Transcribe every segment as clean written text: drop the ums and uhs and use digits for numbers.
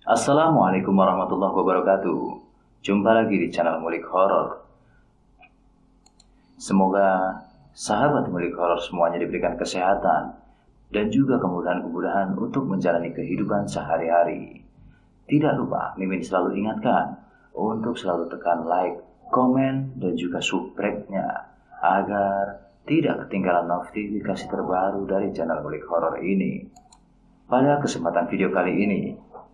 Assalamualaikum warahmatullahi wabarakatuh. Jumpa lagi di channel Ngulik Horor. Semoga sahabat Ngulik Horor semuanya diberikan kesehatan dan juga kemudahan-kemudahan untuk menjalani kehidupan sehari-hari. Tidak lupa, Mimin selalu ingatkan untuk selalu tekan like, komen, dan juga subscribe-nya agar tidak ketinggalan notifikasi terbaru dari channel Ngulik Horor ini. Pada kesempatan video kali ini,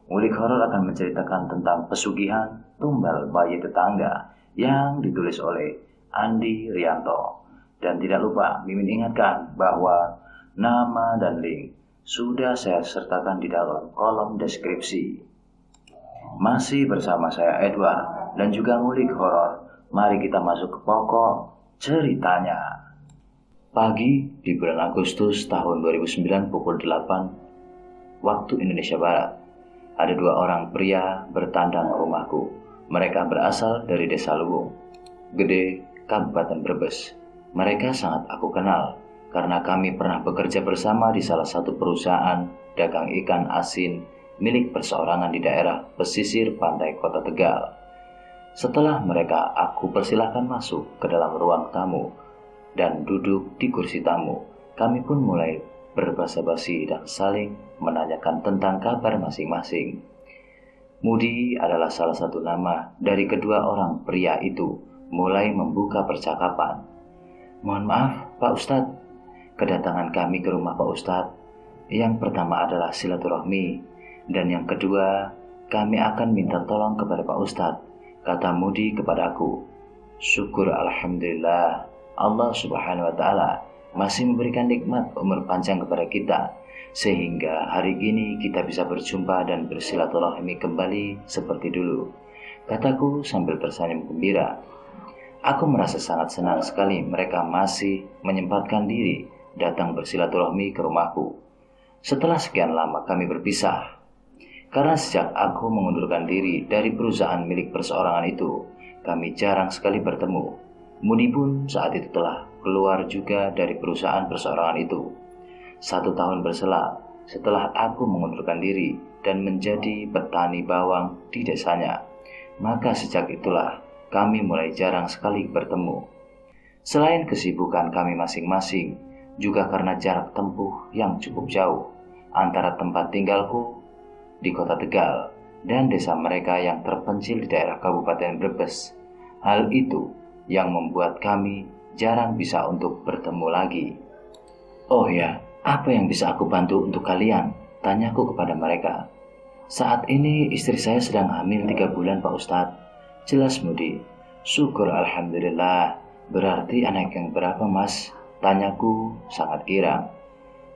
Ngulik Horor akan menceritakan tentang pesugihan tumbal bayi tetangga yang ditulis oleh Andi Rianto. Dan tidak lupa, Mimin ingatkan bahwa nama dan link sudah saya sertakan di dalam kolom deskripsi. Masih bersama saya Edward dan juga Ngulik Horor. Mari kita masuk ke pokok ceritanya. Pagi di bulan Agustus tahun 2009 pukul 8 waktu Indonesia Barat, ada dua orang pria bertandang ke rumahku. Mereka berasal dari Desa Luwung Gede, Kabupaten Brebes. Mereka sangat aku kenal karena kami pernah bekerja bersama di salah satu perusahaan dagang ikan asin milik perseorangan di daerah pesisir pantai Kota Tegal. Setelah mereka, aku persilahkan masuk ke dalam ruang tamu dan duduk di kursi tamu. Kami pun mulai berbasa-basi dan saling menanyakan tentang kabar masing-masing. Mudi adalah salah satu nama dari kedua orang pria itu. Mulai membuka percakapan. Mohon maaf Pak Ustadz, kedatangan kami ke rumah Pak Ustadz yang pertama adalah silaturahmi, dan yang kedua kami akan minta tolong kepada Pak Ustadz, kata Mudi kepadaku. Syukur alhamdulillah, Allah subhanahu wa ta'ala masih memberikan nikmat umur panjang kepada kita, sehingga hari ini kita bisa berjumpa dan bersilaturahmi kembali seperti dulu, kataku sambil tersenyum gembira. Aku merasa sangat senang sekali mereka masih menyempatkan diri datang bersilaturahmi ke rumahku. Setelah sekian lama kami berpisah, karena sejak aku mengundurkan diri dari perusahaan milik perseorangan itu, kami jarang sekali bertemu. Mudi pun saat itu telah keluar juga dari perusahaan perseorangan itu. 1 tahun berselang setelah aku mengundurkan diri dan menjadi petani bawang di desanya, maka sejak itulah kami mulai jarang sekali bertemu. Selain kesibukan kami masing-masing, juga karena jarak tempuh yang cukup jauh antara tempat tinggalku di Kota Tegal dan desa mereka yang terpencil di daerah Kabupaten Brebes. Hal itu yang membuat kami jarang bisa untuk bertemu lagi. Oh ya, apa yang bisa aku bantu untuk kalian? Tanyaku kepada mereka. Saat ini istri saya sedang hamil 3 bulan Pak Ustadz, jelas Mudi. Syukur alhamdulillah. Berarti anak yang berapa Mas? Tanyaku sangat girang.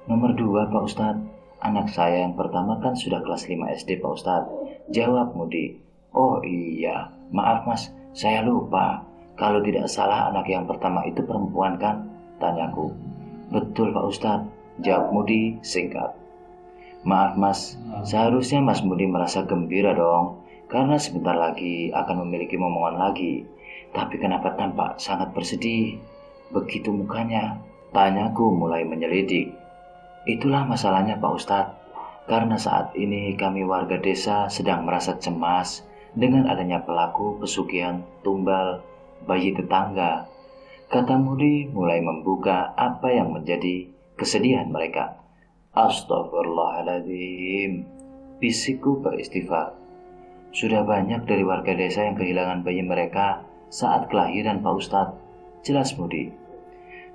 Nomor 2 Pak Ustadz. Anak saya yang pertama kan sudah kelas 5 SD Pak Ustadz, jawab Mudi. Oh iya, maaf Mas, saya lupa. Kalau tidak salah anak yang pertama itu perempuan kan? Tanyaku. Betul Pak Ustadz, jawab Mudi singkat. Maaf Mas, seharusnya Mas Mudi merasa gembira dong, karena sebentar lagi akan memiliki momongan lagi. Tapi kenapa tampak sangat bersedih? Begitu mukanya, tanyaku mulai menyelidik. Itulah masalahnya Pak Ustadz, karena saat ini kami warga desa sedang merasa cemas dengan adanya pelaku pesugihan tumbal bayi tetangga. Kata Mudi mulai membuka apa yang menjadi kesedihan mereka. Astagfirullahaladzim, bisikku beristighfar. Sudah banyak dari warga desa yang kehilangan bayi mereka saat kelahiran Pak Ustadz, jelas Mudi.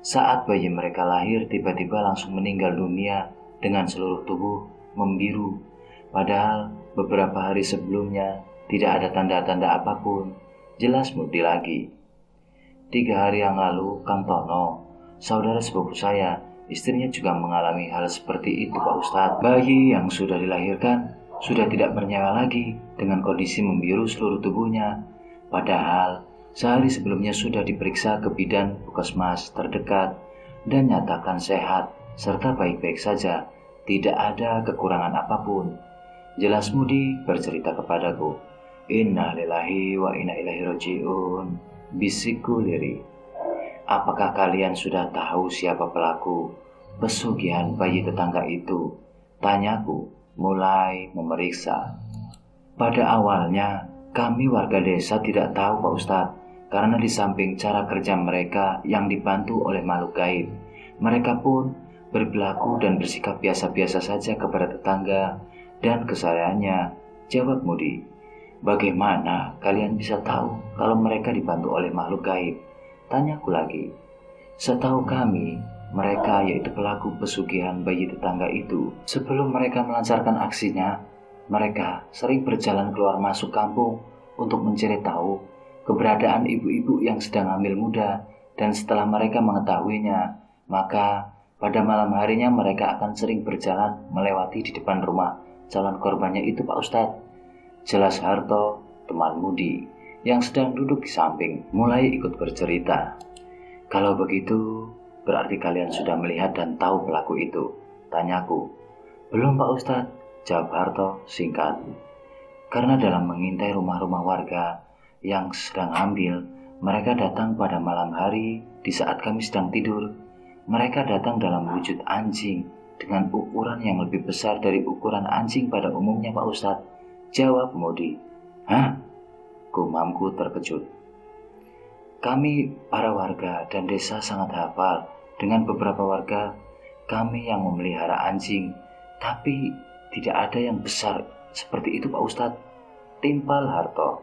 Saat bayi mereka lahir tiba-tiba langsung meninggal dunia dengan seluruh tubuh membiru. Padahal beberapa hari sebelumnya tidak ada tanda-tanda apapun, jelas Mudi lagi. 3 hari yang lalu Kang Tono, saudara sepupu saya, istrinya juga mengalami hal seperti itu Pak Ustadz. Bayi yang sudah dilahirkan sudah tidak bernyawa lagi dengan kondisi membiru seluruh tubuhnya. Padahal sehari sebelumnya sudah diperiksa ke bidan puskesmas terdekat dan nyatakan sehat serta baik-baik saja, tidak ada kekurangan apapun. Jelas Mudi bercerita kepadaku. Inna lillahi wa inna ilaihi raji'un, bisikku lirih. Apakah kalian sudah tahu siapa pelaku pesugihan bayi tetangga itu? Tanyaku mulai memeriksa. Pada awalnya, kami warga desa tidak tahu Pak Ustadz, karena di samping cara kerja mereka yang dibantu oleh makhluk gaib, mereka pun berperilaku dan bersikap biasa-biasa saja kepada tetangga dan kesalahannya. Jawab Mudi. Bagaimana kalian bisa tahu kalau mereka dibantu oleh makhluk gaib? Tanyaku lagi. Setahu kami, mereka yaitu pelaku pesugihan bayi tetangga itu, sebelum mereka melancarkan aksinya, mereka sering berjalan keluar masuk kampung untuk mencari tahu keberadaan ibu-ibu yang sedang hamil muda, dan setelah mereka mengetahuinya, maka pada malam harinya mereka akan sering berjalan melewati di depan rumah calon korbannya itu Pak Ustadz. Jelas Harto, teman Mudi, yang sedang duduk di samping, mulai ikut bercerita. Kalau begitu, berarti kalian sudah melihat dan tahu pelaku itu? Tanyaku. Belum Pak Ustadz, jawab Harto singkat. Karena dalam mengintai rumah-rumah warga yang sedang hamil, mereka datang pada malam hari di saat kami sedang tidur. Mereka datang dalam wujud anjing dengan ukuran yang lebih besar dari ukuran anjing pada umumnya Pak Ustadz. Jawab Modi. Hah? Gumamku terkejut. Kami para warga dan desa sangat hafal dengan beberapa warga kami yang memelihara anjing, tapi tidak ada yang besar seperti itu Pak Ustadz, timpal Harto.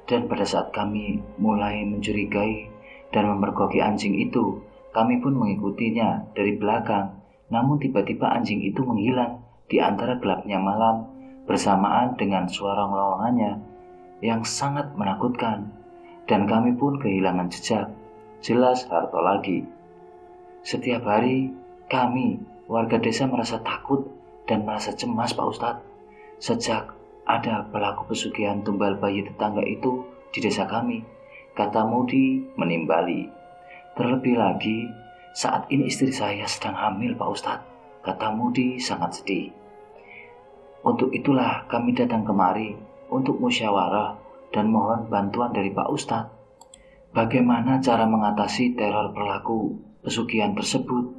Dan pada saat kami mulai mencurigai dan memergoki anjing itu, kami pun mengikutinya dari belakang. Namun tiba-tiba anjing itu menghilang di antara gelapnya malam bersamaan dengan suara ngelongannya yang sangat menakutkan. Dan kami pun kehilangan jejak. Jelas Harto lagi. Setiap hari kami warga desa merasa takut dan merasa cemas Pak Ustadz. Sejak ada pelaku pesugihan tumbal bayi tetangga itu di desa kami, kata Mudi menimbali. Terlebih lagi saat ini istri saya sedang hamil Pak Ustadz, kata Mudi sangat sedih. Untuk itulah kami datang kemari untuk musyawarah dan mohon bantuan dari Pak Ustadz. Bagaimana cara mengatasi teror pelaku pesugihan tersebut?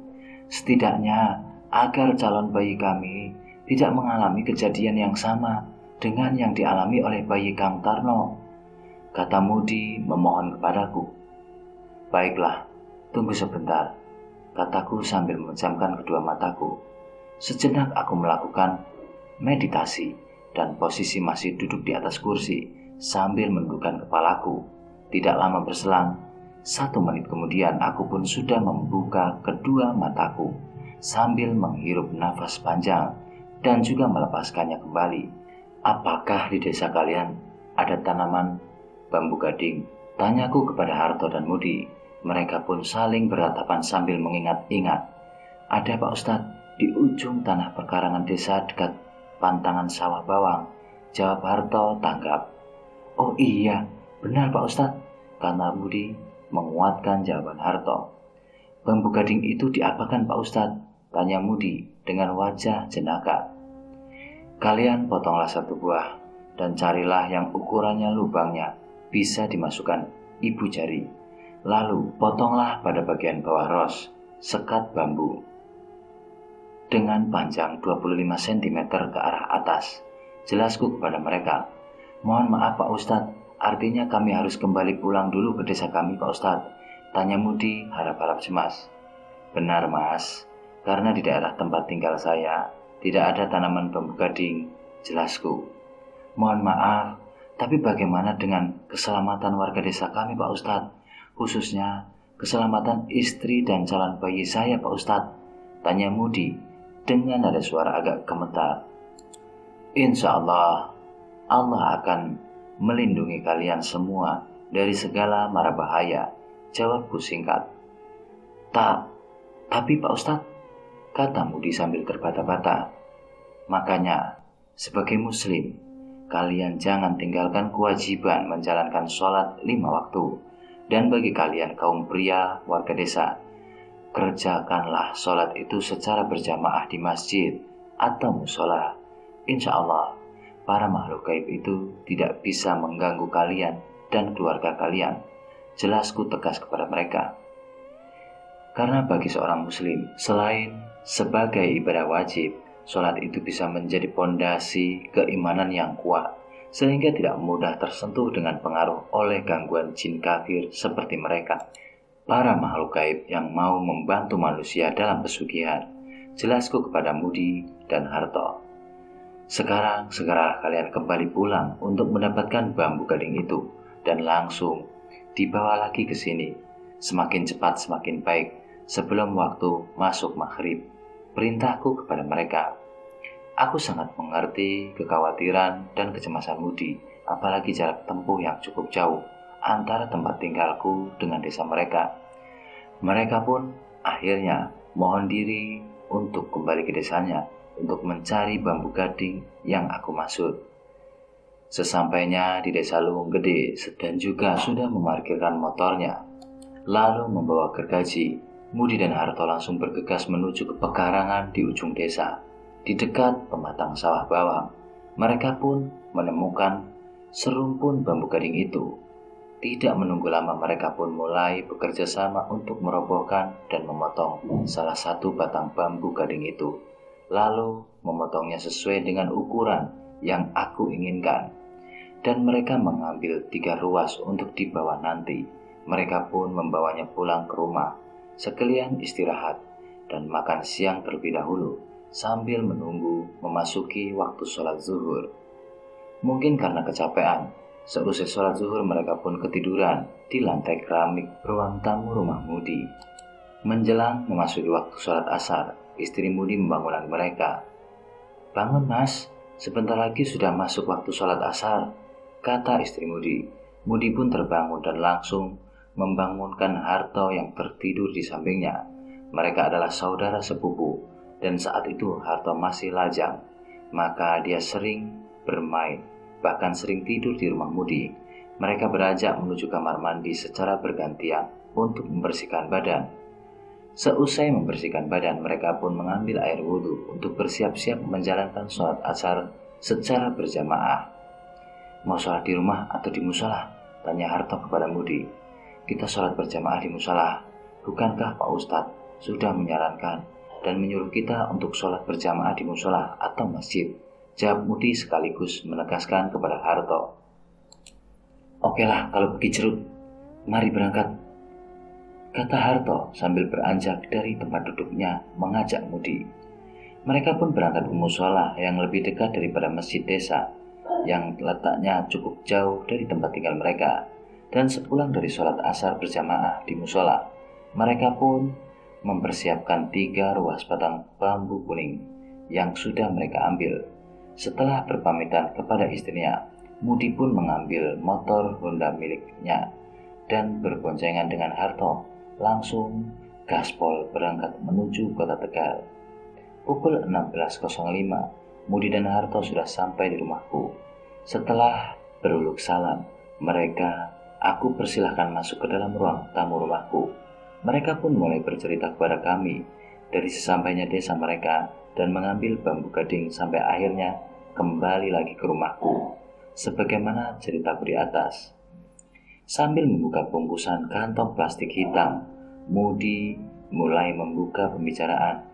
Setidaknya agar calon bayi kami tidak mengalami kejadian yang sama dengan yang dialami oleh bayi Kang Tarno, kata Mudi memohon kepadaku. Baiklah, tunggu sebentar, kataku sambil memejamkan kedua mataku. Sejenak aku melakukan meditasi dan posisi masih duduk di atas kursi sambil menundukkan kepalaku. Tidak lama berselang, 1 menit kemudian aku pun sudah membuka kedua mataku sambil menghirup nafas panjang dan juga melepaskannya kembali. Apakah di desa kalian ada tanaman bambu gading? Tanyaku kepada Harto dan Mudi. Mereka pun saling beratapan sambil mengingat-ingat. Ada Pak Ustadz, di ujung tanah perkarangan desa dekat pantangan sawah bawang, jawab Harto tanggap. Oh iya, benar Pak Ustadz, kata Mudi menguatkan jawaban Harto. Bambu gading itu diapakan Pak Ustadz? Tanya Mudi dengan wajah jenaka. Kalian potonglah 1 buah dan carilah yang ukurannya lubangnya bisa dimasukkan ibu jari. Lalu potonglah pada bagian bawah ros sekat bambu dengan panjang 25 cm ke arah atas. Jelasku kepada mereka. Mohon maaf Pak Ustadz, artinya kami harus kembali pulang dulu ke desa kami Pak Ustadz, tanya Mudi harap-harap cemas. Benar Mas, karena di daerah tempat tinggal saya tidak ada tanaman bambu gading, jelasku. Mohon maaf, tapi bagaimana dengan keselamatan warga desa kami Pak Ustadz, khususnya keselamatan istri dan calon bayi saya Pak Ustadz, tanya Mudi dengan nada suara agak gemetar. Insya Allah, Allah akan melindungi kalian semua dari segala mara bahaya, jawabku singkat. Tapi Pak Ustadz, kata Mudi sambil terbata-bata. Makanya, sebagai muslim, kalian jangan tinggalkan kewajiban menjalankan sholat 5 waktu. Dan bagi kalian kaum pria warga desa, kerjakanlah sholat itu secara berjamaah di masjid atau musola. Insya Allah, para makhluk gaib itu tidak bisa mengganggu kalian dan keluarga kalian. Jelasku tegas kepada mereka. Karena bagi seorang muslim, selain sebagai ibadah wajib, sholat itu bisa menjadi pondasi keimanan yang kuat sehingga tidak mudah tersentuh dengan pengaruh oleh gangguan jin kafir seperti mereka, para makhluk gaib yang mau membantu manusia dalam pesugihan. Jelasku kepada Mudi dan Harto. Sekarang segera kalian kembali pulang untuk mendapatkan bambu gading itu dan langsung dibawa lagi ke sini. Semakin cepat semakin baik sebelum waktu masuk maghrib. Perintahku kepada mereka. Aku sangat mengerti kekhawatiran dan kecemasan Mudi, apalagi jarak tempuh yang cukup jauh antara tempat tinggalku dengan desa mereka. Mereka pun akhirnya mohon diri untuk kembali ke desanya untuk mencari bambu gading yang aku maksud. Sesampainya di desa Luwung Gede, Sedan juga sudah memarkirkan motornya, lalu membawa gergaji. Mudi dan Harto langsung bergegas menuju ke pekarangan di ujung desa, di dekat pematang sawah bawang. Mereka pun menemukan serumpun bambu gading itu. Tidak menunggu lama, mereka pun mulai bekerja sama untuk merobohkan dan memotong salah satu batang bambu gading itu, lalu memotongnya sesuai dengan ukuran yang aku inginkan. Dan mereka mengambil 3 ruas untuk dibawa nanti. Mereka pun membawanya pulang ke rumah, sekalian istirahat dan makan siang terlebih dahulu, sambil menunggu memasuki waktu sholat zuhur. Mungkin karena kecapean, seusai sholat zuhur mereka pun ketiduran di lantai keramik ruang tamu rumah Mudi. Menjelang memasuki waktu sholat asar, istri Mudi membangunkan mereka. "Bangun mas, sebentar lagi sudah masuk waktu sholat asar," kata istri Mudi. Mudi pun terbangun dan langsung membangunkan Harto yang tertidur di sampingnya. Mereka adalah saudara sepupu, dan saat itu Harto masih lajang, maka dia sering bermain, bahkan sering tidur di rumah Mudi. Mereka beranjak menuju kamar mandi secara bergantian untuk membersihkan badan. Seusai membersihkan badan, mereka pun mengambil air wudhu untuk bersiap-siap menjalankan sholat asar secara berjamaah. "Mau sholat di rumah atau di musola?" tanya Harto kepada Mudi. "Kita sholat berjamaah di musola. Bukankah Pak Ustadz sudah menyarankan dan menyuruh kita untuk sholat berjamaah di musola atau masjid?" jawab Mudi sekaligus menegaskan kepada Harto. "Okelah kalau begitu Cerut, mari berangkat," kata Harto sambil beranjak dari tempat duduknya mengajak Mudi. Mereka pun berangkat ke musola yang lebih dekat daripada masjid desa, yang letaknya cukup jauh dari tempat tinggal mereka. Dan sepulang dari sholat asar berjamaah di musola, mereka pun mempersiapkan 3 ruas batang bambu kuning yang sudah mereka ambil. Setelah berpamitan kepada istrinya, Mudi pun mengambil motor Honda miliknya dan berboncengan dengan Harto langsung gaspol berangkat menuju kota Tegal. Pukul 16.05, Mudi dan Harto sudah sampai di rumahku. Setelah beruluk salam, aku persilahkan masuk ke dalam ruang tamu rumahku. Mereka pun mulai bercerita kepada kami dari sesampainya desa mereka dan mengambil bambu gading sampai akhirnya kembali lagi ke rumahku, sebagaimana ceritaku di atas. Sambil membuka bungkusan kantong plastik hitam, Mudi mulai membuka pembicaraan.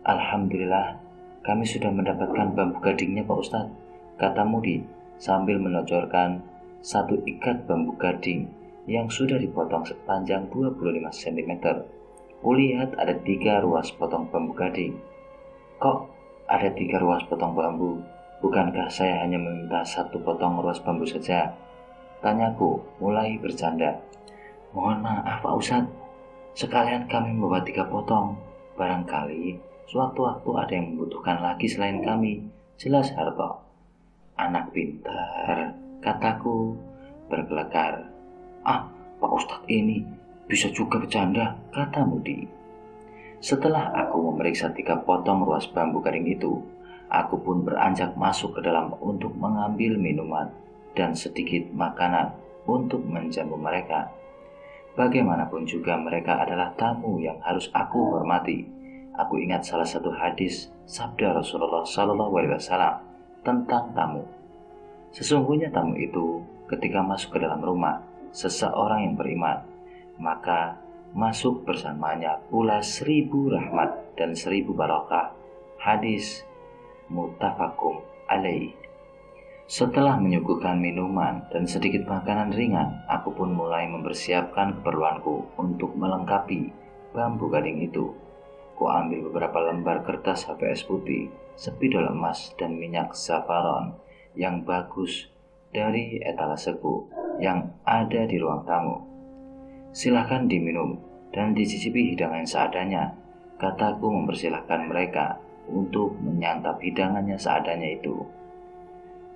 "Alhamdulillah, kami sudah mendapatkan bambu gadingnya Pak Ustadz," kata Mudi sambil menonjolkan 1 ikat bambu gading yang sudah dipotong sepanjang 25 cm. Kulihat ada 3 ruas potong bambu gading. "Kok ada 3 ruas potong bambu? Bukankah saya hanya meminta 1 potong ruas bambu saja?" tanyaku mulai bercanda. "Mohon maaf Pak Ustadz, sekalian kami membawa 3 potong. Barangkali sewaktu-waktu ada yang membutuhkan lagi selain kami," jelas Harto. "Anak pintar," kataku berkelakar. "Ah, Pak Ustadz ini bisa juga bercanda," kata Mudi. Setelah aku memeriksa 3 potong ruas bambu gading itu, aku pun beranjak masuk ke dalam untuk mengambil minuman dan sedikit makanan untuk menjamu mereka. Bagaimanapun juga mereka adalah tamu yang harus aku hormati. Aku ingat salah satu hadis sabda Rasulullah SAW tentang tamu. Sesungguhnya tamu itu ketika masuk ke dalam rumah seseorang yang beriman, maka masuk bersamanya pula 1000 rahmat dan 1000 barokah. Hadis muttafaqun alaih. Setelah menyuguhkan minuman dan sedikit makanan ringan, aku pun mulai mempersiapkan keperluanku untuk melengkapi bambu gading itu. Ku ambil beberapa lembar kertas HPS putih, spidol emas, dan minyak saffron yang bagus dari etalaseku yang ada di ruang tamu. Silahkan diminum dan dicicipi hidangan seadanya, kataku mempersilahkan mereka untuk menyantap hidangannya seadanya itu.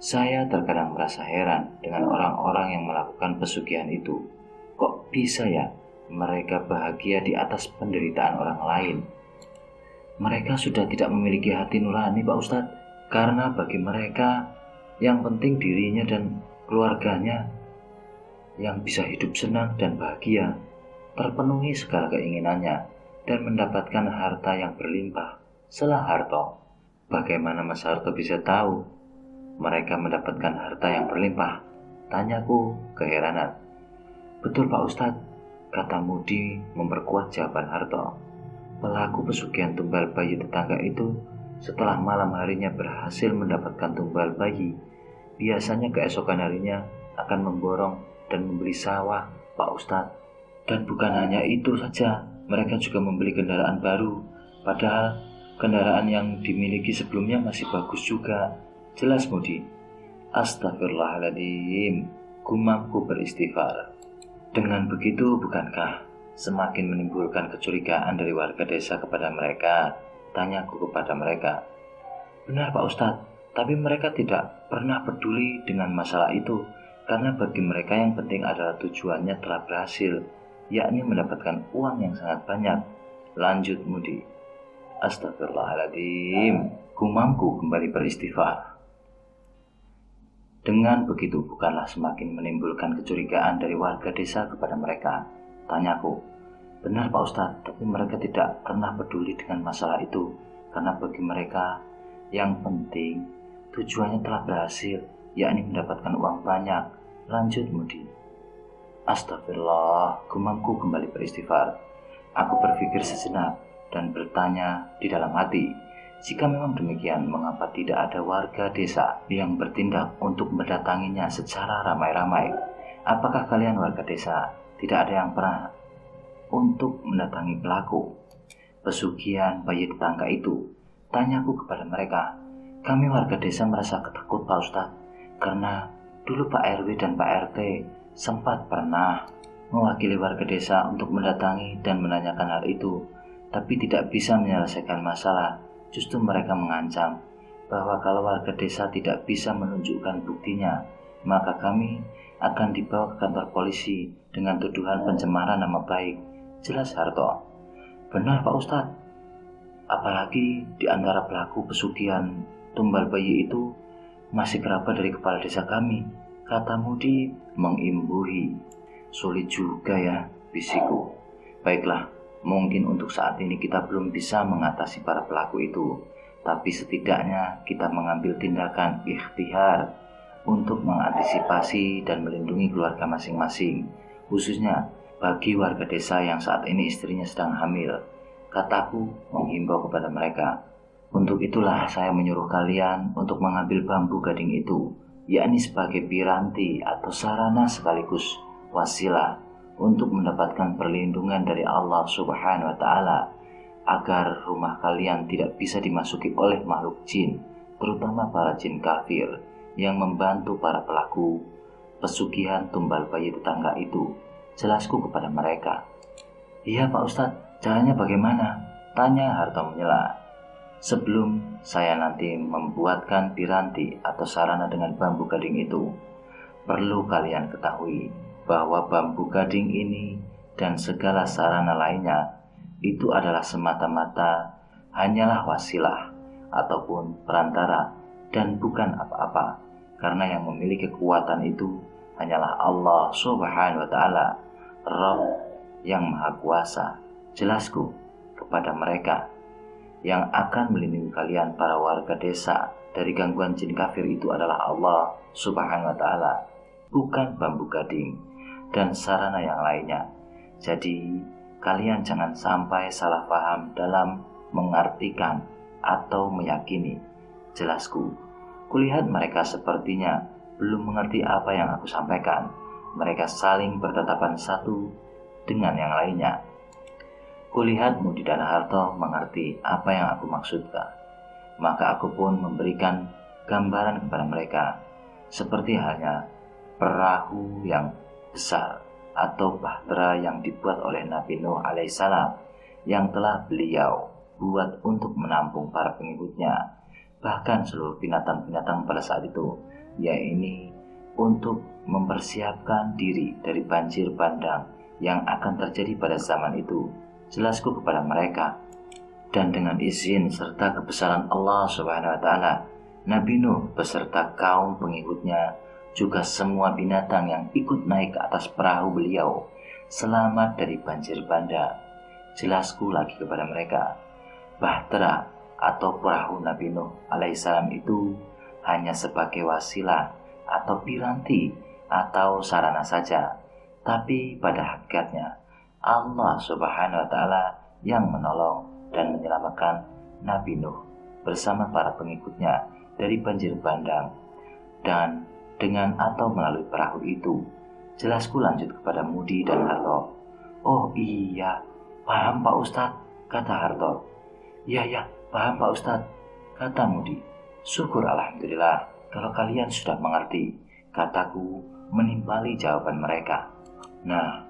Saya terkadang merasa heran dengan orang-orang yang melakukan pesugihan itu. Kok bisa ya mereka bahagia di atas penderitaan orang lain? Mereka sudah tidak memiliki hati nurani, Pak Ustadz, karena bagi mereka yang penting dirinya dan keluarganya yang bisa hidup senang dan bahagia, terpenuhi segala keinginannya, dan mendapatkan harta yang berlimpah. Selah harta, bagaimana Mas Harto bisa tahu mereka mendapatkan harta yang berlimpah? Tanyaku keheranan. Betul Pak Ustadz, kata Mudi memperkuat jawaban Harto. Pelaku pesugihan tumbal bayi tetangga itu setelah malam harinya berhasil mendapatkan tumbal bayi, biasanya keesokan harinya akan memborong dan membeli sawah, Pak Ustadz. Dan bukan hanya itu saja, mereka juga membeli kendaraan baru, padahal kendaraan yang dimiliki sebelumnya masih bagus juga. Jelas Mudi. Astagfirullahaladzim, gumamku beristighfar. Dengan begitu bukankah semakin menimbulkan kecurigaan dari warga desa kepada mereka? Tanyaku kepada mereka. Benar Pak Ustadz, tapi mereka tidak pernah peduli dengan masalah itu, karena bagi mereka yang penting adalah tujuannya telah berhasil, yakni mendapatkan uang yang sangat banyak. Lanjut Mudi. Astagfirullahaladzim, gumamku kembali beristighfar. Dengan begitu bukanlah semakin menimbulkan kecurigaan dari warga desa kepada mereka? Tanyaku. Benar Pak Ustadz, tapi mereka tidak pernah peduli dengan masalah itu, karena bagi mereka yang penting tujuannya telah berhasil, yakni mendapatkan uang banyak. Lanjut Mudi. Astagfirullah, gumamku kembali beristighfar. Aku berpikir sejenak dan bertanya di dalam hati, jika memang demikian, mengapa tidak ada warga desa yang bertindak untuk mendatanginya secara ramai-ramai? Apakah kalian warga desa tidak ada yang pernah untuk mendatangi pelaku pesugihan bayi tetangga itu? Tanyaku kepada mereka. Kami warga desa merasa ketakut Pak Ustadz, karena dulu Pak RW dan Pak RT sempat pernah mewakili warga desa untuk mendatangi dan menanyakan hal itu, tapi tidak bisa menyelesaikan masalah. Justru mereka mengancam bahwa kalau warga desa tidak bisa menunjukkan buktinya, maka kami akan dibawa ke kantor polisi dengan tuduhan pencemaran nama baik. Jelas Harto. Benar Pak Ustadz. Apalagi di antara pelaku pesugihan tumbal bayi itu masih kerabat dari kepala desa kami, kata Mudi mengimbuhi. Sulit juga ya, bisiku. Baiklah, mungkin untuk saat ini kita belum bisa mengatasi para pelaku itu, tapi setidaknya kita mengambil tindakan ikhtiar untuk mengantisipasi dan melindungi keluarga masing-masing, khususnya bagi warga desa yang saat ini istrinya sedang hamil, kataku menghimbau kepada mereka. Untuk itulah saya menyuruh kalian untuk mengambil bambu gading itu, yakni sebagai piranti atau sarana sekaligus wasilah untuk mendapatkan perlindungan dari Allah Subhanahu wa Ta'ala, agar rumah kalian tidak bisa dimasuki oleh makhluk jin, terutama para jin kafir yang membantu para pelaku pesugihan tumbal bayi tetangga itu. Jelasku kepada mereka. Iya Pak Ustadz, caranya bagaimana? Tanya Harto menyela. Sebelum saya nanti membuatkan piranti atau sarana dengan bambu gading itu, perlu kalian ketahui bahwa bambu gading ini dan segala sarana lainnya itu adalah semata-mata hanyalah wasilah ataupun perantara dan bukan apa-apa, karena yang memiliki kekuatan itu hanyalah Allah Subhanahu wa Ta'ala, Rabb yang Maha Kuasa. Jelasku kepada mereka. Yang akan melindungi kalian para warga desa dari gangguan jin kafir itu adalah Allah Subhanahu wa Ta'ala, bukan bambu gading dan sarana yang lainnya. Jadi kalian jangan sampai salah paham dalam mengartikan atau meyakini. Jelasku. Kulihat mereka sepertinya belum mengerti apa yang aku sampaikan. Mereka saling bertatapan satu dengan yang lainnya. Kulihat Mudi dan Harto mengerti apa yang aku maksudkan. Maka aku pun memberikan gambaran kepada mereka, seperti halnya perahu yang besar atau bahtera yang dibuat oleh Nabi Nuh alaihissalam yang telah beliau buat untuk menampung para pengikutnya, bahkan seluruh binatang-binatang pada saat itu, yaitu untuk mempersiapkan diri dari banjir bandang yang akan terjadi pada zaman itu. Jelasku kepada mereka, dan dengan izin serta kebesaran Allah Subhanahu wa Ta'ala, Nabi Nuh beserta kaum pengikutnya, juga semua binatang yang ikut naik ke atas perahu beliau, selamat dari banjir bandang. Jelasku lagi kepada mereka, bahtera atau perahu Nabi Nuh alaihissalam itu hanya sebagai wasilah atau piranti atau sarana saja, tapi pada hakikatnya Allah Subhanahu wa Ta'ala yang menolong dan menyelamatkan Nabi Nuh bersama para pengikutnya dari banjir bandang, dan dengan atau melalui perahu itu. Jelasku lanjut kepada Mudi dan Harto. Oh iya, paham Pak Ustadz, kata Harto. Iya, paham Pak Ustadz, kata Mudi. Syukur alhamdulillah kalau kalian sudah mengerti, kataku menimpali jawaban mereka. Nah,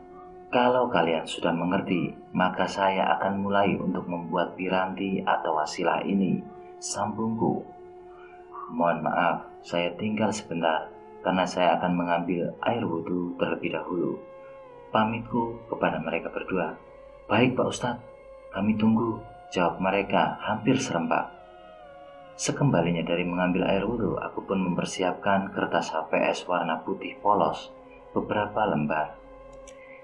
kalau kalian sudah mengerti, maka saya akan mulai untuk membuat piranti atau wasilah ini, sambungku. Mohon maaf, saya tinggal sebentar karena saya akan mengambil air wudhu terlebih dahulu. Pamitku kepada mereka berdua. Baik Pak Ustadz, kami tunggu, jawab mereka hampir serempak. Sekembalinya dari mengambil air wudhu, aku pun mempersiapkan kertas HVS warna putih polos, beberapa lembar.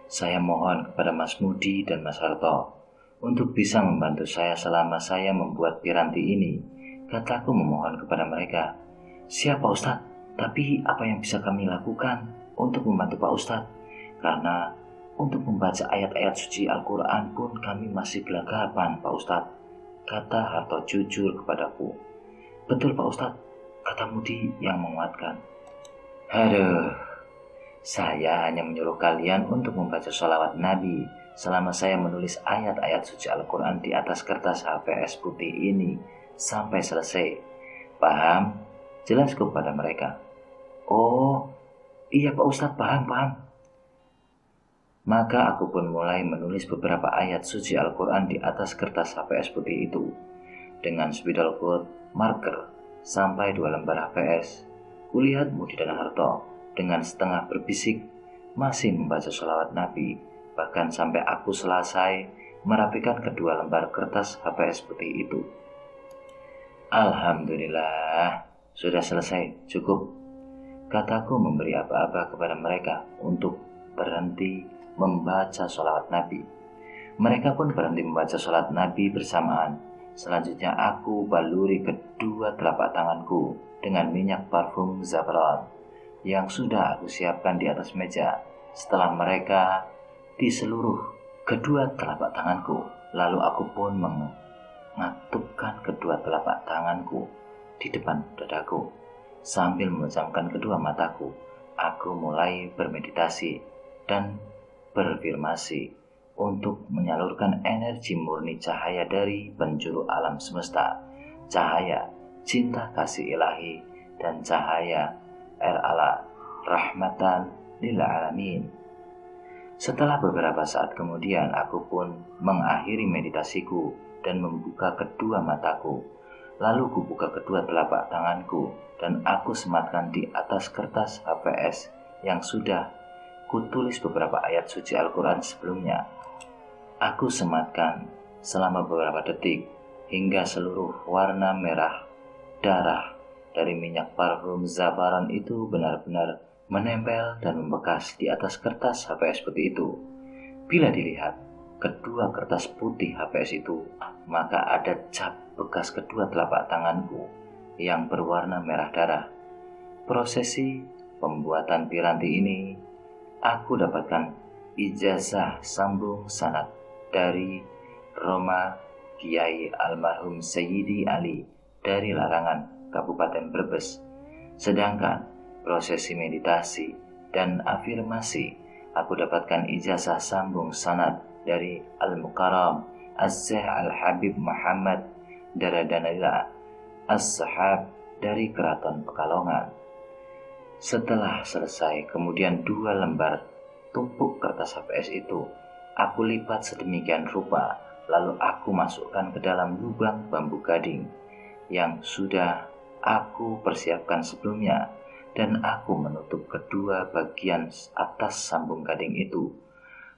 Saya mohon kepada Mas Mudi dan Mas Harto untuk bisa membantu saya selama saya membuat piranti ini, kataku memohon kepada mereka. Siap Pak Ustadz, tapi apa yang bisa kami lakukan untuk membantu Pak Ustadz? Karena untuk membaca ayat-ayat suci Al-Quran pun kami masih gelagapan Pak Ustadz, kata Harto jujur kepadaku. Betul Pak Ustadz, kata Mudi yang menguatkan. Aduh, saya hanya menyuruh kalian untuk membaca sholawat Nabi selama saya menulis ayat-ayat suci Al-Quran di atas kertas HVS putih ini sampai selesai. Paham? Jelasku kepada mereka. Oh, iya Pak Ustadz, paham. Maka aku pun mulai menulis beberapa ayat suci Al-Quran di atas kertas HVS putih itu dengan spidol quote, marker, sampai 2 lembar HVS. Kulihat Mudi dan Harto dengan setengah berbisik masih membaca sholawat Nabi, bahkan sampai aku selesai merapikan kedua lembar kertas HVS putih itu. Alhamdulillah, sudah selesai, cukup, kataku memberi aba-aba kepada mereka untuk berhenti membaca sholawat Nabi. Mereka pun berhenti membaca sholawat Nabi bersamaan. Selanjutnya aku baluri kedua telapak tanganku dengan minyak parfum zafaran yang sudah aku siapkan di atas meja. Setelah mereka di seluruh kedua telapak tanganku, lalu aku pun mengatupkan kedua telapak tanganku di depan dadaku. Sambil memejamkan kedua mataku, aku mulai bermeditasi dan berafirmasi untuk menyalurkan energi murni cahaya dari penjuru alam semesta, cahaya cinta kasih ilahi dan cahaya ala rahmatan lil alamin. Setelah beberapa saat kemudian, aku pun mengakhiri meditasiku dan membuka kedua mataku. Lalu kubuka kedua telapak tanganku dan aku sematkan di atas kertas HVS yang sudah kutulis beberapa ayat suci Al-Quran sebelumnya. Aku sematkan selama beberapa detik hingga seluruh warna merah darah dari minyak parfum zafaran itu benar-benar menempel dan membekas di atas kertas HVS putih itu. Bila dilihat kedua kertas putih HVS itu, maka ada cap bekas kedua telapak tanganku yang berwarna merah darah. Prosesi pembuatan piranti ini aku dapatkan ijazah sambung sanad dari Roma Kiai Almarhum Sayyidi Ali dari Larangan, Kabupaten Brebes. Sedangkan prosesi meditasi dan afirmasi, aku dapatkan ijazah sambung sanad dari Al-Mukarram Az-Syekh Al-Habib Muhammad Daradanillah As-Sahab dari Keraton Pekalongan. Setelah selesai, kemudian 2 lembar tumpuk kertas HVS itu aku lipat sedemikian rupa, lalu aku masukkan ke dalam lubang bambu gading yang sudah aku persiapkan sebelumnya, dan aku menutup kedua bagian atas sambung gading itu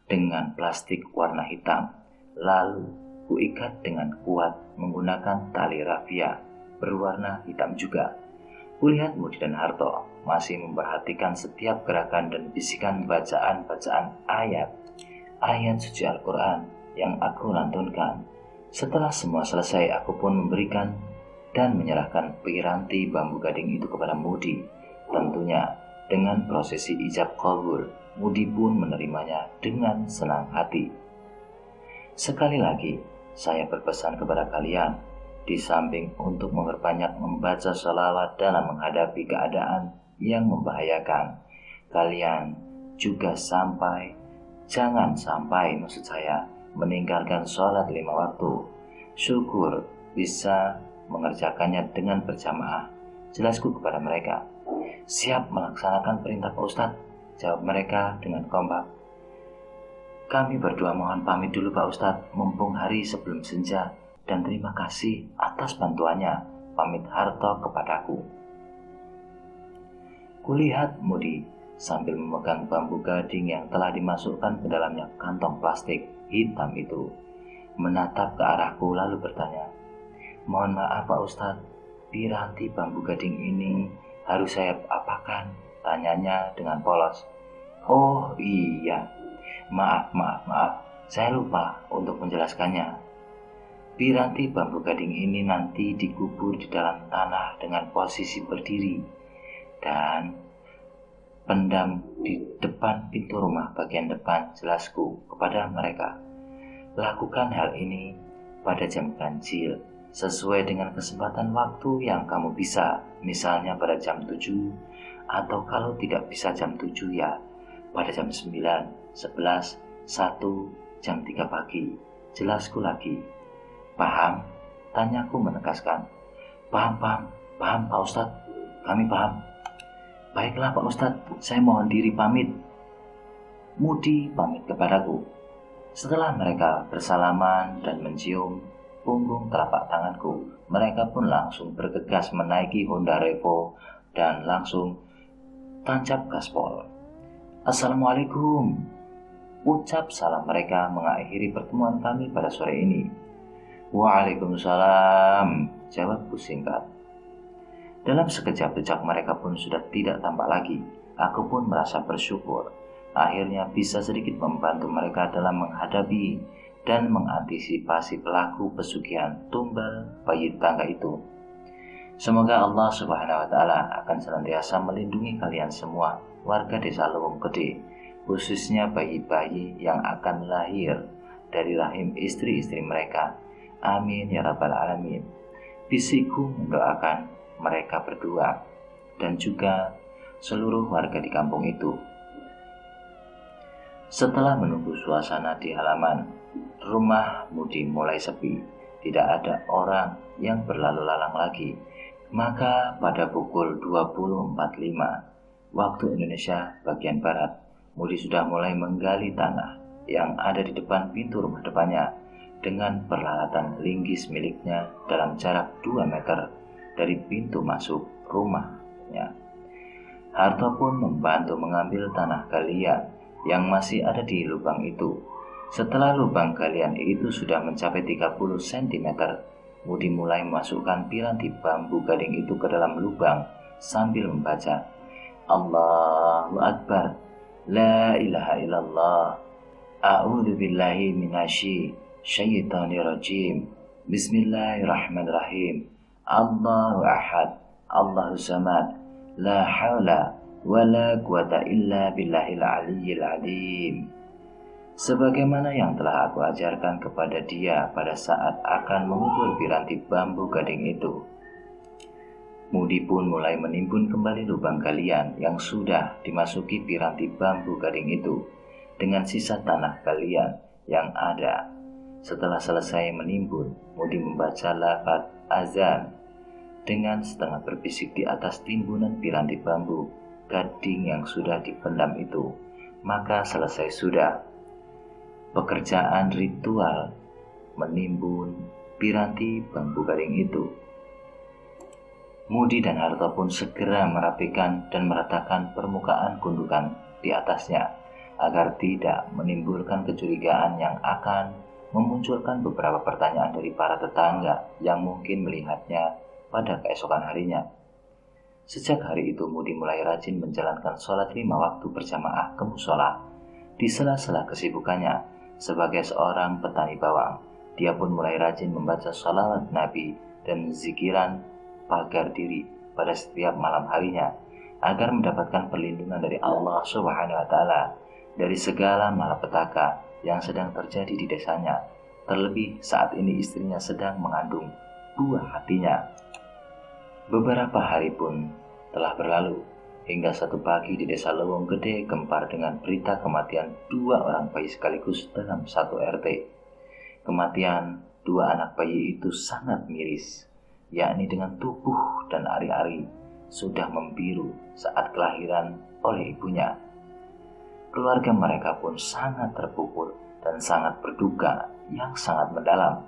dengan plastik warna hitam, lalu kuikat dengan kuat menggunakan tali rafia berwarna hitam juga. Kulihat Mudi dan Harto masih memperhatikan setiap gerakan dan bisikan bacaan-bacaan ayat suci Al-Quran yang aku lantunkan. Setelah semua selesai, aku pun memberikan dan menyerahkan piranti bambu gading itu kepada Mudi. Tentunya dengan prosesi ijab qabul, Mudi pun menerimanya dengan senang hati. Sekali lagi, saya berpesan kepada kalian, di samping untuk memperbanyak membaca sholawat dalam menghadapi keadaan yang membahayakan, kalian juga jangan sampai meninggalkan sholat 5 waktu. Syukur bisa mengerjakannya dengan berjamaah. Jelasku kepada mereka. Siap melaksanakan perintah Pak Ustadz, jawab mereka dengan kompak. Kami berdua mohon pamit dulu Pak Ustadz, mumpung hari sebelum senja, dan terima kasih atas bantuannya, pamit Harto kepadaku. Kulihat Mudi sambil memegang bambu gading yang telah dimasukkan ke dalamnya kantong plastik hitam itu, menatap ke arahku lalu bertanya, mohon maaf Pak Ustadz, piranti bambu gading ini harus saya apakan? Tanyanya dengan polos. Oh iya, maaf, saya lupa untuk menjelaskannya. Piranti bambu gading ini nanti dikubur di dalam tanah dengan posisi berdiri dan pendam di depan pintu rumah bagian depan, jelasku kepada mereka. Lakukan hal ini pada jam ganjil sesuai dengan kesempatan waktu yang kamu bisa, misalnya pada jam 7, atau kalau tidak bisa jam 7 ya pada jam 9, 11, 1, jam 3 pagi, jelasku lagi. Paham? Tanyaku menegaskan. Paham Pak Ustadz, kami paham. Baiklah Pak Ustadz, saya mohon diri pamit. Mudi pamit kepadaku. Setelah mereka bersalaman dan mencium punggung telapak tanganku, mereka pun langsung bergegas menaiki Honda Revo dan langsung tancap gaspol. Assalamualaikum, ucap salam mereka mengakhiri pertemuan kami pada sore ini. Waalaikumsalam, jawabku singkat. Dalam sekejap jejak mereka pun sudah tidak tampak lagi. Aku pun merasa bersyukur akhirnya bisa sedikit membantu mereka dalam menghadapi dan mengantisipasi pelaku pesugihan tumbal bayi tangga itu. Semoga Allah Subhanahu wa Ta'ala akan senantiasa melindungi kalian semua, warga desa Lewung Gede, khususnya bayi-bayi yang akan lahir dari rahim istri-istri mereka. Amin ya rabbal alamin. Bisikku mendoakan mereka berdua dan juga seluruh warga di kampung itu. Setelah menunggu suasana di halaman rumah Mudi mulai sepi, tidak ada orang yang berlalu lalang lagi, maka pada pukul 20.45 waktu Indonesia bagian Barat, Mudi sudah mulai menggali tanah yang ada di depan pintu rumah depannya dengan peralatan linggis miliknya dalam jarak 2 meter dari pintu masuk rumahnya. Harto pun membantu mengambil tanah galian yang masih ada di lubang itu. Setelah lubang galian itu sudah mencapai 30 cm, Mudi mulai memasukkan piranti bambu gading itu ke dalam lubang sambil membaca, Allahu Akbar, La ilaha illallah, A'udzu billahi minasyaitonirrajim, Bismillahirrahmanirrahim, Allahu Ahad, Allahu Samad, La haula wa la quwata illa billahil aliyyil azim. Sebagaimana yang telah aku ajarkan kepada dia pada saat akan mengubur piranti bambu gading itu. Mudi pun mulai menimbun kembali lubang galian yang sudah dimasuki piranti bambu gading itu dengan sisa tanah galian yang ada. Setelah selesai menimbun, Mudi membaca lafaz azan dengan setengah berbisik di atas timbunan piranti bambu gading yang sudah dipendam itu. Maka selesai sudah pekerjaan ritual menimbun piranti bambu gading itu. Mudi dan Harto pun segera merapikan dan meratakan permukaan gundukan di atasnya agar tidak menimbulkan kecurigaan yang akan memunculkan beberapa pertanyaan dari para tetangga yang mungkin melihatnya pada keesokan harinya. Sejak hari itu Mudi mulai rajin menjalankan sholat 5 waktu berjamaah ke musola. Di sela-sela kesibukannya sebagai seorang petani bawang, dia pun mulai rajin membaca sholawat Nabi dan zikiran pagar diri pada setiap malam harinya agar mendapatkan perlindungan dari Allah Subhanahu wa taala dari segala malapetaka yang sedang terjadi di desanya, terlebih saat ini istrinya sedang mengandung buah hatinya. Beberapa hari pun telah berlalu hingga satu pagi di desa Lewong Gede gempar dengan berita kematian 2 orang bayi sekaligus dalam satu RT. Kematian 2 anak bayi itu sangat miris, yakni dengan tubuh dan ari-ari sudah membiru saat kelahiran oleh ibunya. Keluarga mereka pun sangat terpukul dan sangat berduka yang sangat mendalam.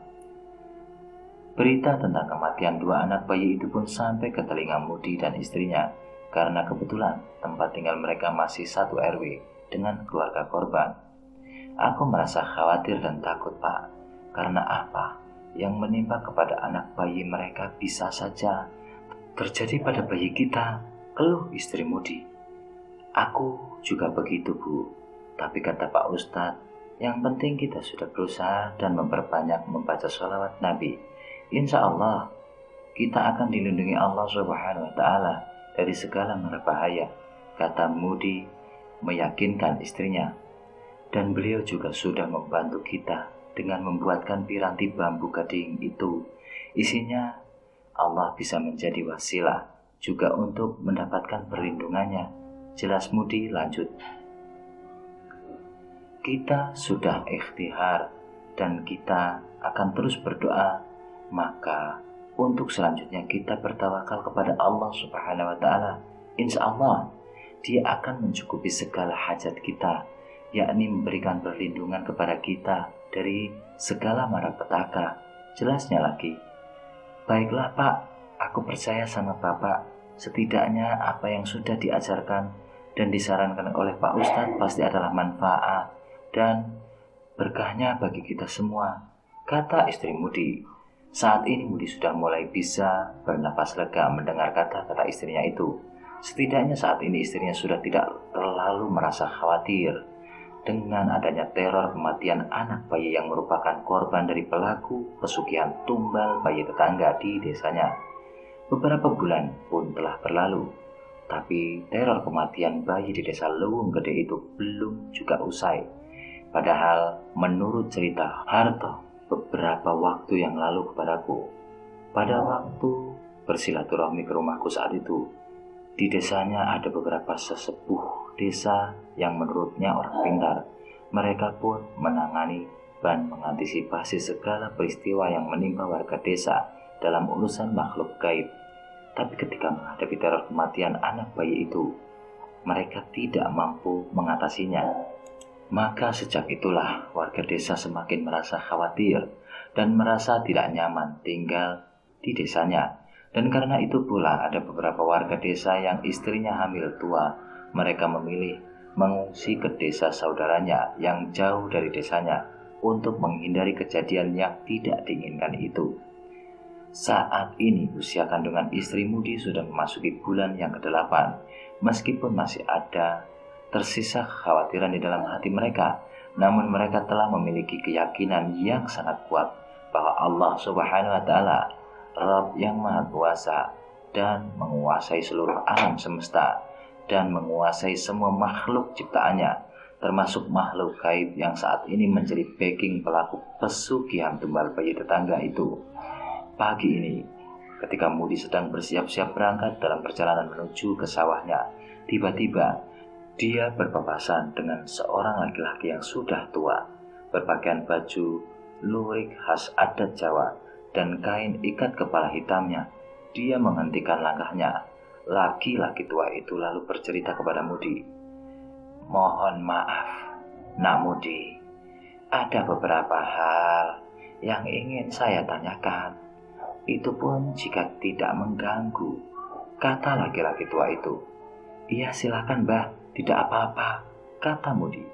Berita tentang kematian 2 anak bayi itu pun sampai ke telinga Mudi dan istrinya, karena kebetulan tempat tinggal mereka masih satu RW dengan keluarga korban. Aku merasa khawatir dan takut, Pak, karena apa yang menimpa kepada anak bayi mereka bisa saja terjadi pada bayi kita, keluh istri Mudi. Aku juga begitu, Bu. Tapi kata Pak Ustadz, yang penting kita sudah berusaha dan memperbanyak membaca sholawat Nabi. Insya Allah kita akan dilindungi Allah Subhanahu wa taala dari segala mara bahaya, kata Mudi meyakinkan istrinya. Dan beliau juga sudah membantu kita dengan membuatkan piranti bambu gading itu. Isinya Allah bisa menjadi wasilah juga untuk mendapatkan perlindungannya. Jelas Mudi lanjut. Kita sudah ikhtihar dan kita akan terus berdoa. Maka untuk selanjutnya kita bertawakal kepada Allah Subhanahu wa taala. Insya Allah Dia akan mencukupi segala hajat kita, yakni memberikan perlindungan kepada kita dari segala malapetaka. Jelasnya lagi, baiklah Pak, aku percaya sama Bapak. Setidaknya apa yang sudah diajarkan dan disarankan oleh Pak Ustadz pasti adalah manfaat dan berkahnya bagi kita semua, kata istri Mudi. Saat ini Mudi sudah mulai bisa bernapas lega mendengar kata-kata istrinya itu. Setidaknya saat ini istrinya sudah tidak terlalu merasa khawatir dengan adanya teror kematian anak bayi yang merupakan korban dari pelaku pesugihan tumbal bayi tetangga di desanya. Beberapa bulan pun telah berlalu, tapi teror kematian bayi di desa Lewong Gede itu belum juga usai. Padahal menurut cerita Harto beberapa waktu yang lalu kepadaku, pada waktu bersilaturahmi ke rumahku saat itu, di desanya ada beberapa sesepuh desa yang menurutnya orang pintar. Mereka pun menangani dan mengantisipasi segala peristiwa yang menimpa warga desa dalam urusan makhluk gaib. Tapi ketika menghadapi teror kematian anak bayi itu, mereka tidak mampu mengatasinya. Maka sejak itulah warga desa semakin merasa khawatir dan merasa tidak nyaman tinggal di desanya. Dan karena itu pula ada beberapa warga desa yang istrinya hamil tua. Mereka memilih mengungsi ke desa saudaranya yang jauh dari desanya untuk menghindari kejadian yang tidak diinginkan itu. Saat ini usia kandungan istri Mudi sudah memasuki bulan yang ke-8. Meskipun masih ada tersisa kekhawatiran di dalam hati mereka, namun mereka telah memiliki keyakinan yang sangat kuat bahwa Allah Subhanahu wa taala Rabb yang Maha Kuasa dan menguasai seluruh alam semesta dan menguasai semua makhluk ciptaannya, termasuk makhluk gaib yang saat ini menjadi backing pelaku pesugihan tumbal bayi tetangga itu. Pagi ini Ketika Mudi sedang bersiap-siap berangkat dalam perjalanan menuju ke sawahnya, tiba-tiba dia berpapasan dengan seorang laki-laki yang sudah tua, berpakaian baju lurik khas adat Jawa dan kain ikat kepala hitamnya. Dia menghentikan langkahnya. Laki-laki tua itu lalu bercerita kepada Mudi, "Mohon maaf, Nak Mudi, ada beberapa hal yang ingin saya tanyakan. Itu pun jika tidak mengganggu," kata laki-laki tua itu. "Iya silakan Mbah, tidak apa-apa," kata Mudi.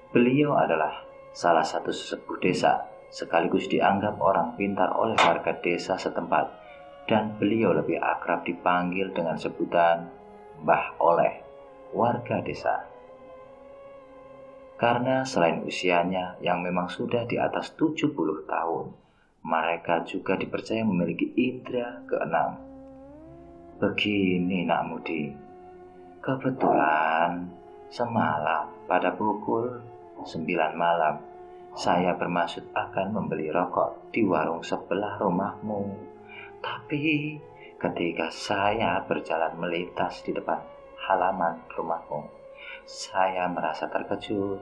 Beliau adalah salah satu sesepuh desa, sekaligus dianggap orang pintar oleh warga desa setempat, dan beliau lebih akrab dipanggil dengan sebutan Mbah oleh warga desa. Karena selain usianya yang memang sudah di atas 70 tahun, mereka juga dipercaya memiliki indera keenam. "Begini Nak Mudi, kebetulan semalam pada pukul 9 malam, saya bermaksud akan membeli rokok di warung sebelah rumahmu. Tapi ketika saya berjalan melintas di depan halaman rumahmu, saya merasa terkejut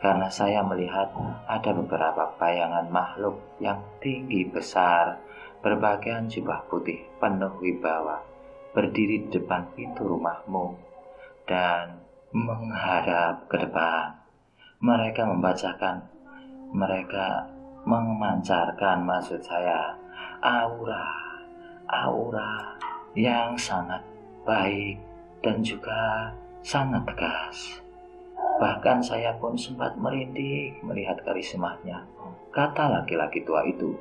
karena saya melihat ada beberapa bayangan makhluk yang tinggi besar, berpakaian jubah putih penuh wibawa, berdiri di depan pintu rumahmu dan menghadap ke depan. Mereka memancarkan maksud saya aura yang sangat baik dan juga sangat tegas. Bahkan saya pun sempat merinding melihat karismanya," kata laki-laki tua itu.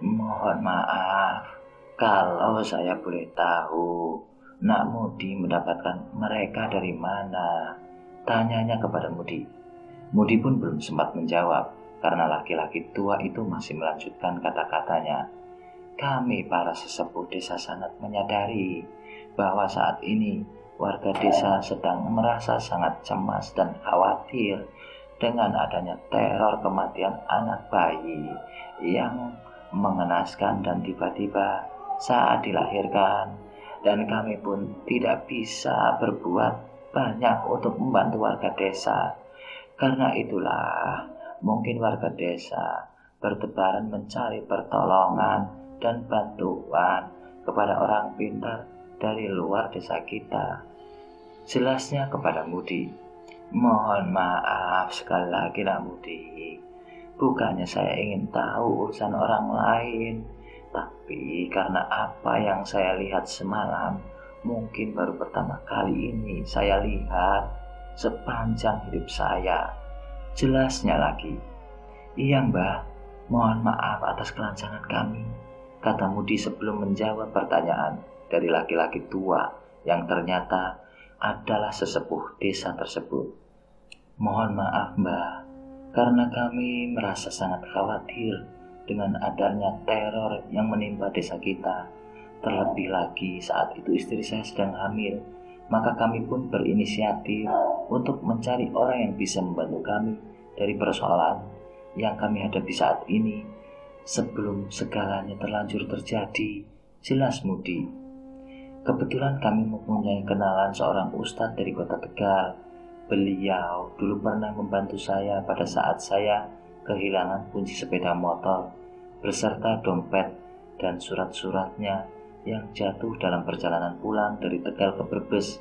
"Mohon maaf, kalau saya boleh tahu, Nak Mudi mendapatkan mereka dari mana?" tanyanya kepada Mudi. Mudi pun belum sempat menjawab karena laki-laki tua itu masih melanjutkan kata-katanya. "Kami para sesepuh desa sangat menyadari bahwa saat ini warga desa sedang merasa sangat cemas dan khawatir dengan adanya teror kematian anak bayi yang mengenaskan dan tiba-tiba saat dilahirkan, dan kami pun tidak bisa berbuat banyak untuk membantu warga desa. Karena itulah mungkin warga desa bertebaran mencari pertolongan dan bantuan kepada orang pintar dari luar desa kita," jelasnya kepada Mudi. "Mohon maaf sekali lagi Nak Mudi, bukannya saya ingin tahu urusan orang lain, tapi karena apa yang saya lihat semalam mungkin baru pertama kali ini saya lihat sepanjang hidup saya," jelasnya lagi. "Iya Mbah, mohon maaf atas kelancangan kami," kata Mudi sebelum menjawab pertanyaan dari laki-laki tua yang ternyata adalah sesepuh desa tersebut. "Mohon maaf Mbah, karena kami merasa sangat khawatir dengan adanya teror yang menimpa desa kita. Terlebih lagi saat itu istri saya sedang hamil, maka kami pun berinisiatif untuk mencari orang yang bisa membantu kami dari persoalan yang kami hadapi saat ini sebelum segalanya terlanjur terjadi," jelas Mudi. "Kebetulan kami mempunyai kenalan seorang ustadz dari kota Tegal. Beliau dulu pernah membantu saya pada saat saya kehilangan kunci sepeda motor beserta dompet dan surat-suratnya yang jatuh dalam perjalanan pulang dari Tegal ke Brebes.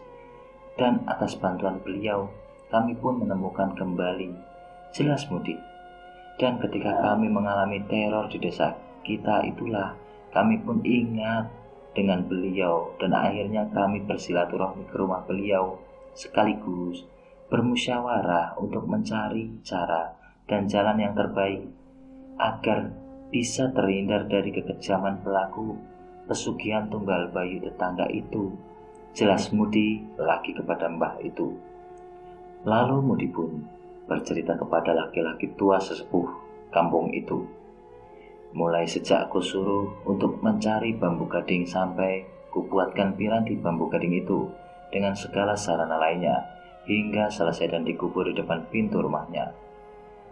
Dan atas bantuan beliau, kami pun menemukan kembali," jelas Mudi. "Dan ketika kami mengalami teror di desa kita itulah kami pun ingat dengan beliau dan akhirnya kami bersilaturahmi ke rumah beliau sekaligus bermusyawarah untuk mencari cara dan jalan yang terbaik agar bisa terhindar dari kekejaman pelaku pesugihan tumbal bayi tetangga itu," jelas Mudi lagi kepada Mbah itu. Lalu Mudi pun bercerita kepada laki-laki tua sesepuh kampung itu. "Mulai sejak kusuruh untuk mencari bambu gading sampai kubuatkan piranti bambu gading itu dengan segala sarana lainnya hingga selesai dan dikubur di depan pintu rumahnya.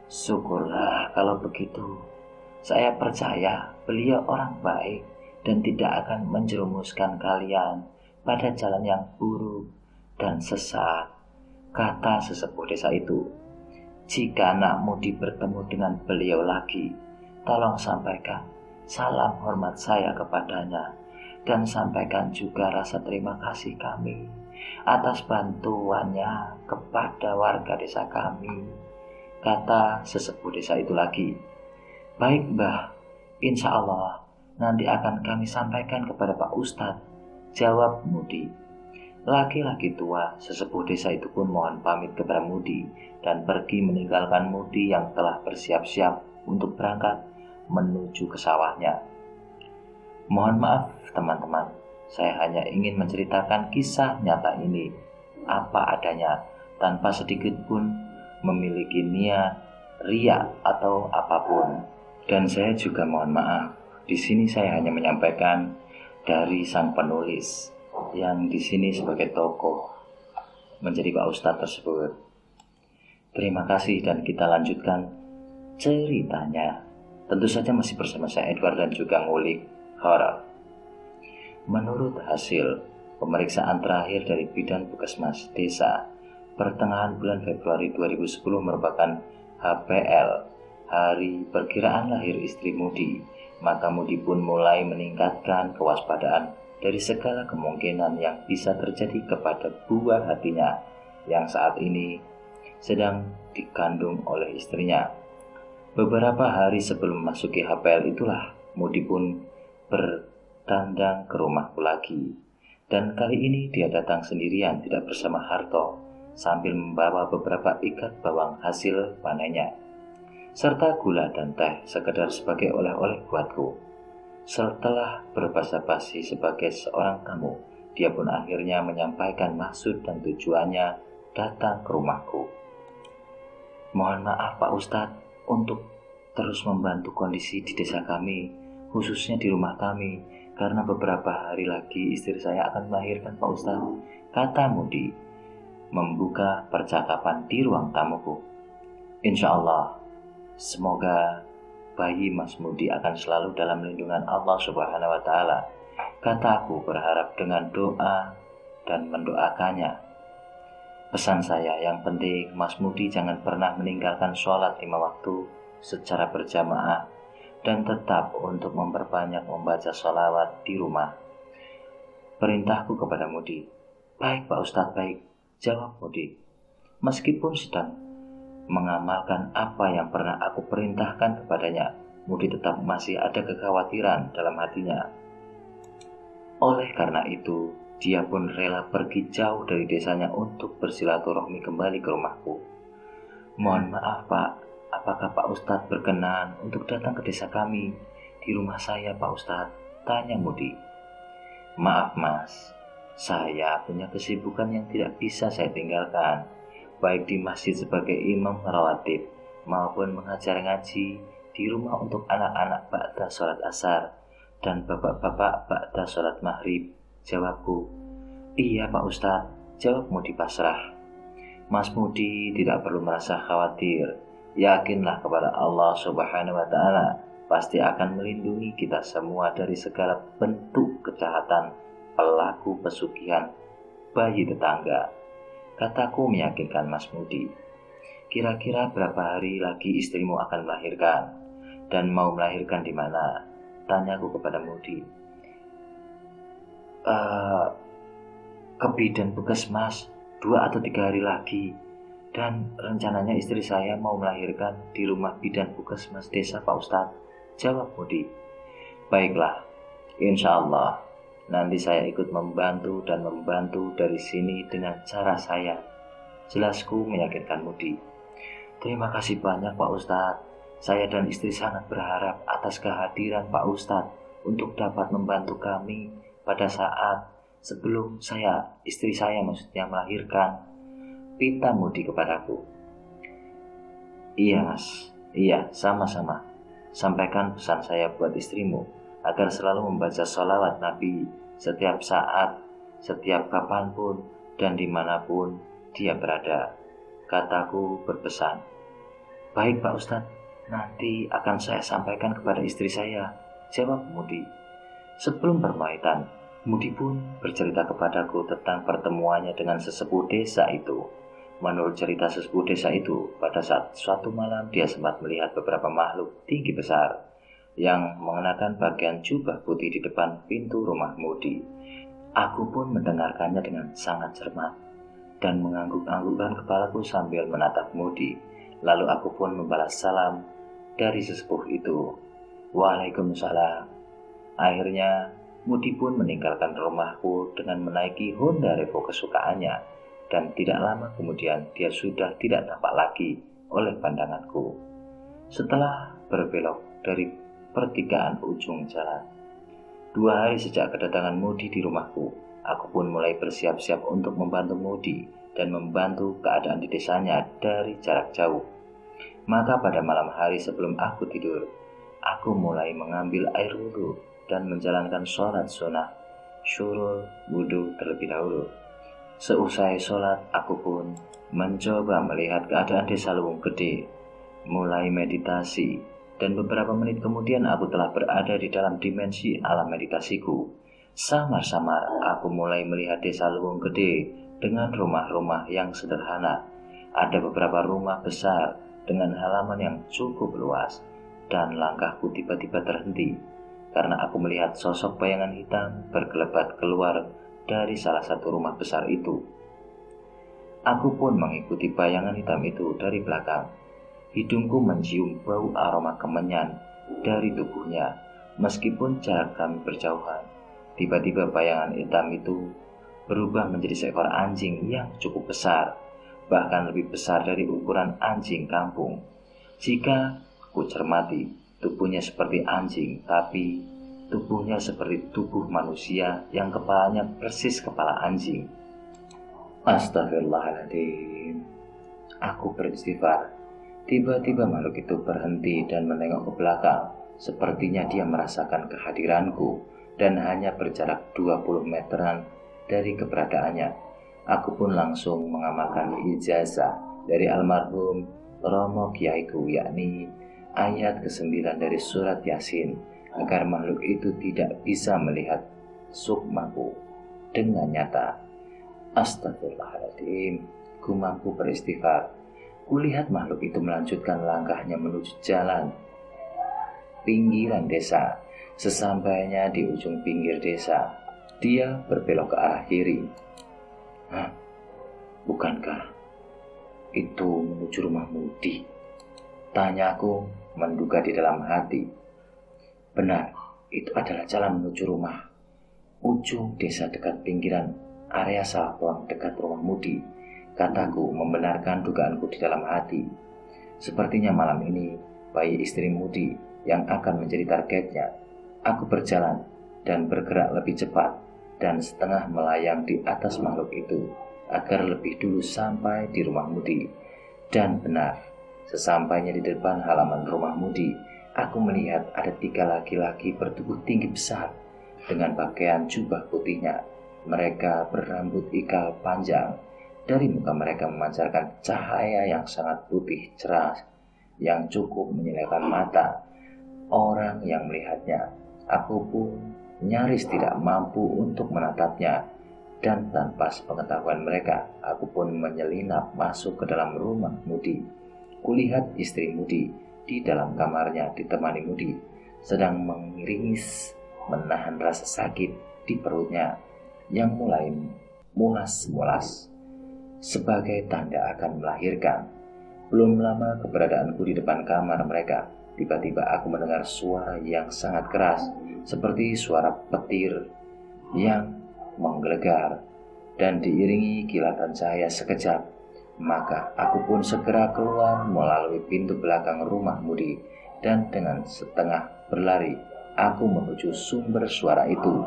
Syukurlah kalau begitu. Saya percaya beliau orang baik dan tidak akan menjerumuskan kalian pada jalan yang buruk dan sesat. Kata sesepuh desa itu, jika anak Mudi bertemu dengan beliau lagi, tolong sampaikan salam hormat saya kepadanya dan sampaikan juga rasa terima kasih kami atas bantuannya kepada warga desa kami. Kata sesepuh desa itu lagi, baik Mbah, insya Allah nanti akan kami sampaikan kepada Pak Ustadz, jawab Mudi. Laki-laki tua sesepuh desa itu pun mohon pamit kepada Mudi dan pergi meninggalkan Mudi yang telah bersiap-siap untuk berangkat menuju ke sawahnya. Mohon maaf teman-teman, saya hanya ingin menceritakan kisah nyata ini apa adanya tanpa sedikit pun memiliki niat, riya atau apapun. Dan saya juga mohon maaf, di sini saya hanya menyampaikan dari sang penulis yang di sini sebagai tokoh menjadi Pak Ustadz tersebut. Terima kasih dan kita lanjutkan ceritanya. Tentu saja masih bersama saya Edward dan juga ngulik horor. Menurut hasil pemeriksaan terakhir dari Bidan Puskesmas Desa pertengahan bulan Februari 2010 merupakan HPL, hari perkiraan lahir istri Mudi, maka Mudi pun mulai meningkatkan kewaspadaan dari segala kemungkinan yang bisa terjadi kepada buah hatinya yang saat ini sedang dikandung oleh istrinya. Beberapa hari sebelum memasuki HPL itulah Mudi pun bertandang ke rumahku lagi. Dan kali ini dia datang sendirian, tidak bersama Harto, sambil membawa beberapa ikat bawang hasil panennya, serta gula dan teh sekedar sebagai oleh-oleh buatku. Setelah berbasa-basi sebagai seorang tamu, dia pun akhirnya menyampaikan maksud dan tujuannya datang ke rumahku. Mohon maaf Pak Ustadz untuk terus membantu kondisi di desa kami, khususnya di rumah kami, karena beberapa hari lagi istri saya akan melahirkan Pak Ustadz, kata Mudi, membuka percakapan di ruang tamuku. Insya Allah, semoga bayi Mas Mudi akan selalu dalam lindungan Allah Subhanahu wa Ta'ala, kataku berharap dengan doa dan mendoakannya. Pesan saya yang penting, Mas Mudi jangan pernah meninggalkan sholat 5 waktu secara berjamaah dan tetap untuk memperbanyak membaca sholawat di rumah. Perintahku kepada Mudi. Baik Pak Ustadz, baik, jawab Mudi. Meskipun sedang mengamalkan apa yang pernah aku perintahkan kepadanya, Mudi tetap masih ada kekhawatiran dalam hatinya. Oleh karena itu, dia pun rela pergi jauh dari desanya untuk bersilaturahmi kembali ke rumahku. Mohon maaf Pak, apakah Pak Ustadz berkenan untuk datang ke desa kami? Di rumah saya Pak Ustadz, tanya Mudi. Maaf Mas, saya punya kesibukan yang tidak bisa saya tinggalkan, baik di masjid sebagai imam rawatib maupun mengajar ngaji di rumah untuk anak-anak ba'da sholat asar dan bapak-bapak ba'da sholat maghrib, jawabku. Iya Pak Ustadz, jawab Mudi pasrah. Mas Mudi tidak perlu merasa khawatir, yakinlah kepada Allah Subhanahu wa Ta'ala pasti akan melindungi kita semua dari segala bentuk kejahatan pelaku pesugihan bayi tetangga, kataku meyakinkan Mas Mudi. Kira-kira berapa hari lagi istrimu akan melahirkan? Dan mau melahirkan di mana? Tanyaku kepada Mudi. Ke Bidan Puskesmas 2 atau 3 hari lagi. Dan rencananya istri saya mau melahirkan di rumah Bidan Puskesmas desa Pak Ustadz, jawab Mudi. Baiklah, insya Allah nanti saya ikut membantu dan membantu dari sini dengan cara saya, jelasku meyakinkan Mudi. Terima kasih banyak Pak Ustadz. Saya dan istri sangat berharap atas kehadiran Pak Ustadz untuk dapat membantu kami pada saat sebelum istri saya maksudnya melahirkan, pita Mudi kepadaku. Iya Mas, iya sama-sama. Sampaikan pesan saya buat istrimu agar selalu membaca sholawat Nabi setiap saat, setiap kapanpun dan dimanapun dia berada, kataku berpesan. Baik Pak Ustadz, nanti akan saya sampaikan kepada istri saya, jawab Mudi. Sebelum permainan, Mudi pun bercerita kepadaku tentang pertemuannya dengan sesepuh desa itu. Menurut cerita sesepuh desa itu, pada saat suatu malam dia sempat melihat beberapa makhluk tinggi besar yang mengenakan pakaian jubah putih di depan pintu rumah Mudi. Aku pun mendengarkannya dengan sangat cermat dan mengangguk-anggukkan kepalaku sambil menatap Mudi. Lalu aku pun membalas salam dari sesepuh itu. Waalaikumsalam. Akhirnya, Mudi pun meninggalkan rumahku dengan menaiki Honda Revo kesukaannya, dan tidak lama kemudian dia sudah tidak tampak lagi oleh pandanganku. Setelah berbelok dari pertigaan ujung jalan, 2 hari sejak kedatangan Mudi di rumahku, aku pun mulai bersiap-siap untuk membantu Mudi dan membantu keadaan di desanya dari jarak jauh. Maka pada malam hari sebelum aku tidur, aku mulai mengambil air wudhu dan menjalankan sholat sunnah syurul wudhu terlebih dahulu. Seusai sholat, aku pun mencoba melihat keadaan desa Luwung Gede, mulai meditasi, dan beberapa menit kemudian aku telah berada di dalam dimensi alam meditasiku. Samar-samar aku mulai melihat desa Luwung Gede dengan rumah-rumah yang sederhana. Ada beberapa rumah besar dengan halaman yang cukup luas, dan langkahku tiba-tiba terhenti karena aku melihat sosok bayangan hitam berkelebat keluar dari salah satu rumah besar itu. Aku pun mengikuti bayangan hitam itu dari belakang. Hidungku mencium bau aroma kemenyan dari tubuhnya. Meskipun jarak kami berjauhan, tiba-tiba bayangan hitam itu berubah menjadi seekor anjing yang cukup besar, bahkan lebih besar dari ukuran anjing kampung. Jika ku cermati, tubuhnya seperti anjing, tapi tubuhnya seperti tubuh manusia yang kepalanya persis kepala anjing. Astagfirullahaladzim. Aku beristighfar. Tiba-tiba makhluk itu berhenti dan menengok ke belakang. Sepertinya dia merasakan kehadiranku dan hanya berjarak 20 meteran dari keberadaannya. Aku pun langsung mengamalkan ijazah dari almarhum Romo Kiaiku, yakni ayat ke-9 dari surat Yasin, agar makhluk itu tidak bisa melihat sukmaku dengan nyata. Astagfirullahaladzim, ku mampu beristighfar. Kulihat makhluk itu melanjutkan langkahnya menuju jalan pinggiran desa. Sesampainya di ujung pinggir desa, dia berbelok ke arah kiri. Hah? Bukankah itu menuju rumah Mudi? Tanyaku menduga di dalam hati. Benar, itu adalah jalan menuju rumah. Ujung desa dekat pinggiran area sawah tuang dekat rumah Mudi, kataku membenarkan dugaanku di dalam hati. Sepertinya malam ini bayi istri Mudi yang akan menjadi targetnya. Aku berjalan dan bergerak lebih cepat dan setengah melayang di atas makhluk itu agar lebih dulu sampai di rumah Mudi. Dan benar, sesampainya di depan halaman rumah Mudi, aku melihat ada 3 laki-laki bertubuh tinggi besar dengan pakaian jubah putihnya. Mereka berambut ikal panjang. Dari muka mereka memancarkan cahaya yang sangat putih cerah yang cukup menyilaukan mata orang yang melihatnya. Aku pun nyaris tidak mampu untuk menatapnya, dan tanpa sepengetahuan mereka, aku pun menyelinap masuk ke dalam rumah Mudi. Kulihat istri Mudi di dalam kamarnya ditemani Mudi, sedang mengiringis menahan rasa sakit di perutnya yang mulai mulas-mulas sebagai tanda akan melahirkan. Belum lama keberadaanku di depan kamar mereka, tiba-tiba aku mendengar suara yang sangat keras, seperti suara petir yang menggelegar, dan diiringi kilatan cahaya sekejap. Maka aku pun segera keluar melalui pintu belakang rumah Mudi, dan dengan setengah berlari aku menuju sumber suara itu,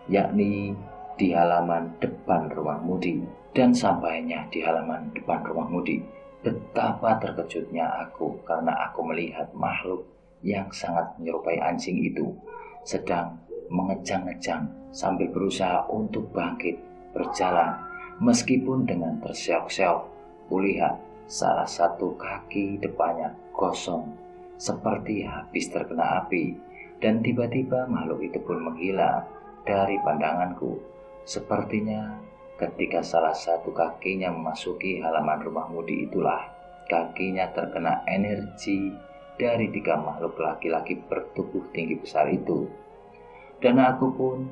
yakni di halaman depan rumah Mudi. Dan sampainya di halaman depan rumah Mudi, betapa terkejutnya aku karena aku melihat makhluk yang sangat menyerupai anjing itu sedang mengejang-ngejang sambil berusaha untuk bangkit berjalan. Meskipun dengan terseok-seok, kulihat salah satu kaki depannya kosong seperti habis terkena api. Dan tiba-tiba makhluk itu pun menghilang dari pandanganku. Sepertinya ketika salah satu kakinya memasuki halaman rumah Mudi itulah, kakinya terkena energi dari 3 makhluk laki-laki bertubuh tinggi besar itu. Dan aku pun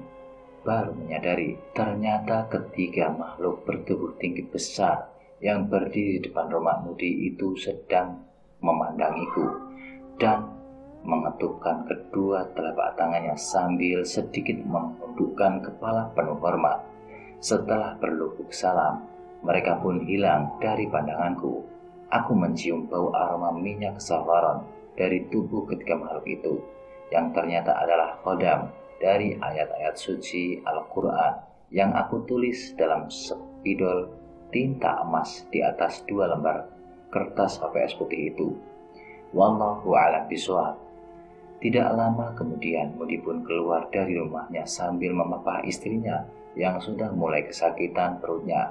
baru menyadari ternyata ketiga makhluk bertubuh tinggi besar yang berdiri di depan rumah Mudi itu sedang memandangiku dan mengetupkan kedua telapak tangannya sambil sedikit menundukkan kepala penuh hormat. Setelah berlubuk salam, mereka pun hilang dari pandanganku. Aku mencium bau aroma minyak safaran dari tubuh ketiga makhluk itu, yang ternyata adalah khodam dari ayat-ayat suci Al-Quran yang aku tulis dalam spidol tinta emas di atas 2 lembar kertas HVS putih itu. Wallahu a'lam bishawab. Tidak lama kemudian Mudi pun keluar dari rumahnya sambil memapah istrinya yang sudah mulai kesakitan perutnya.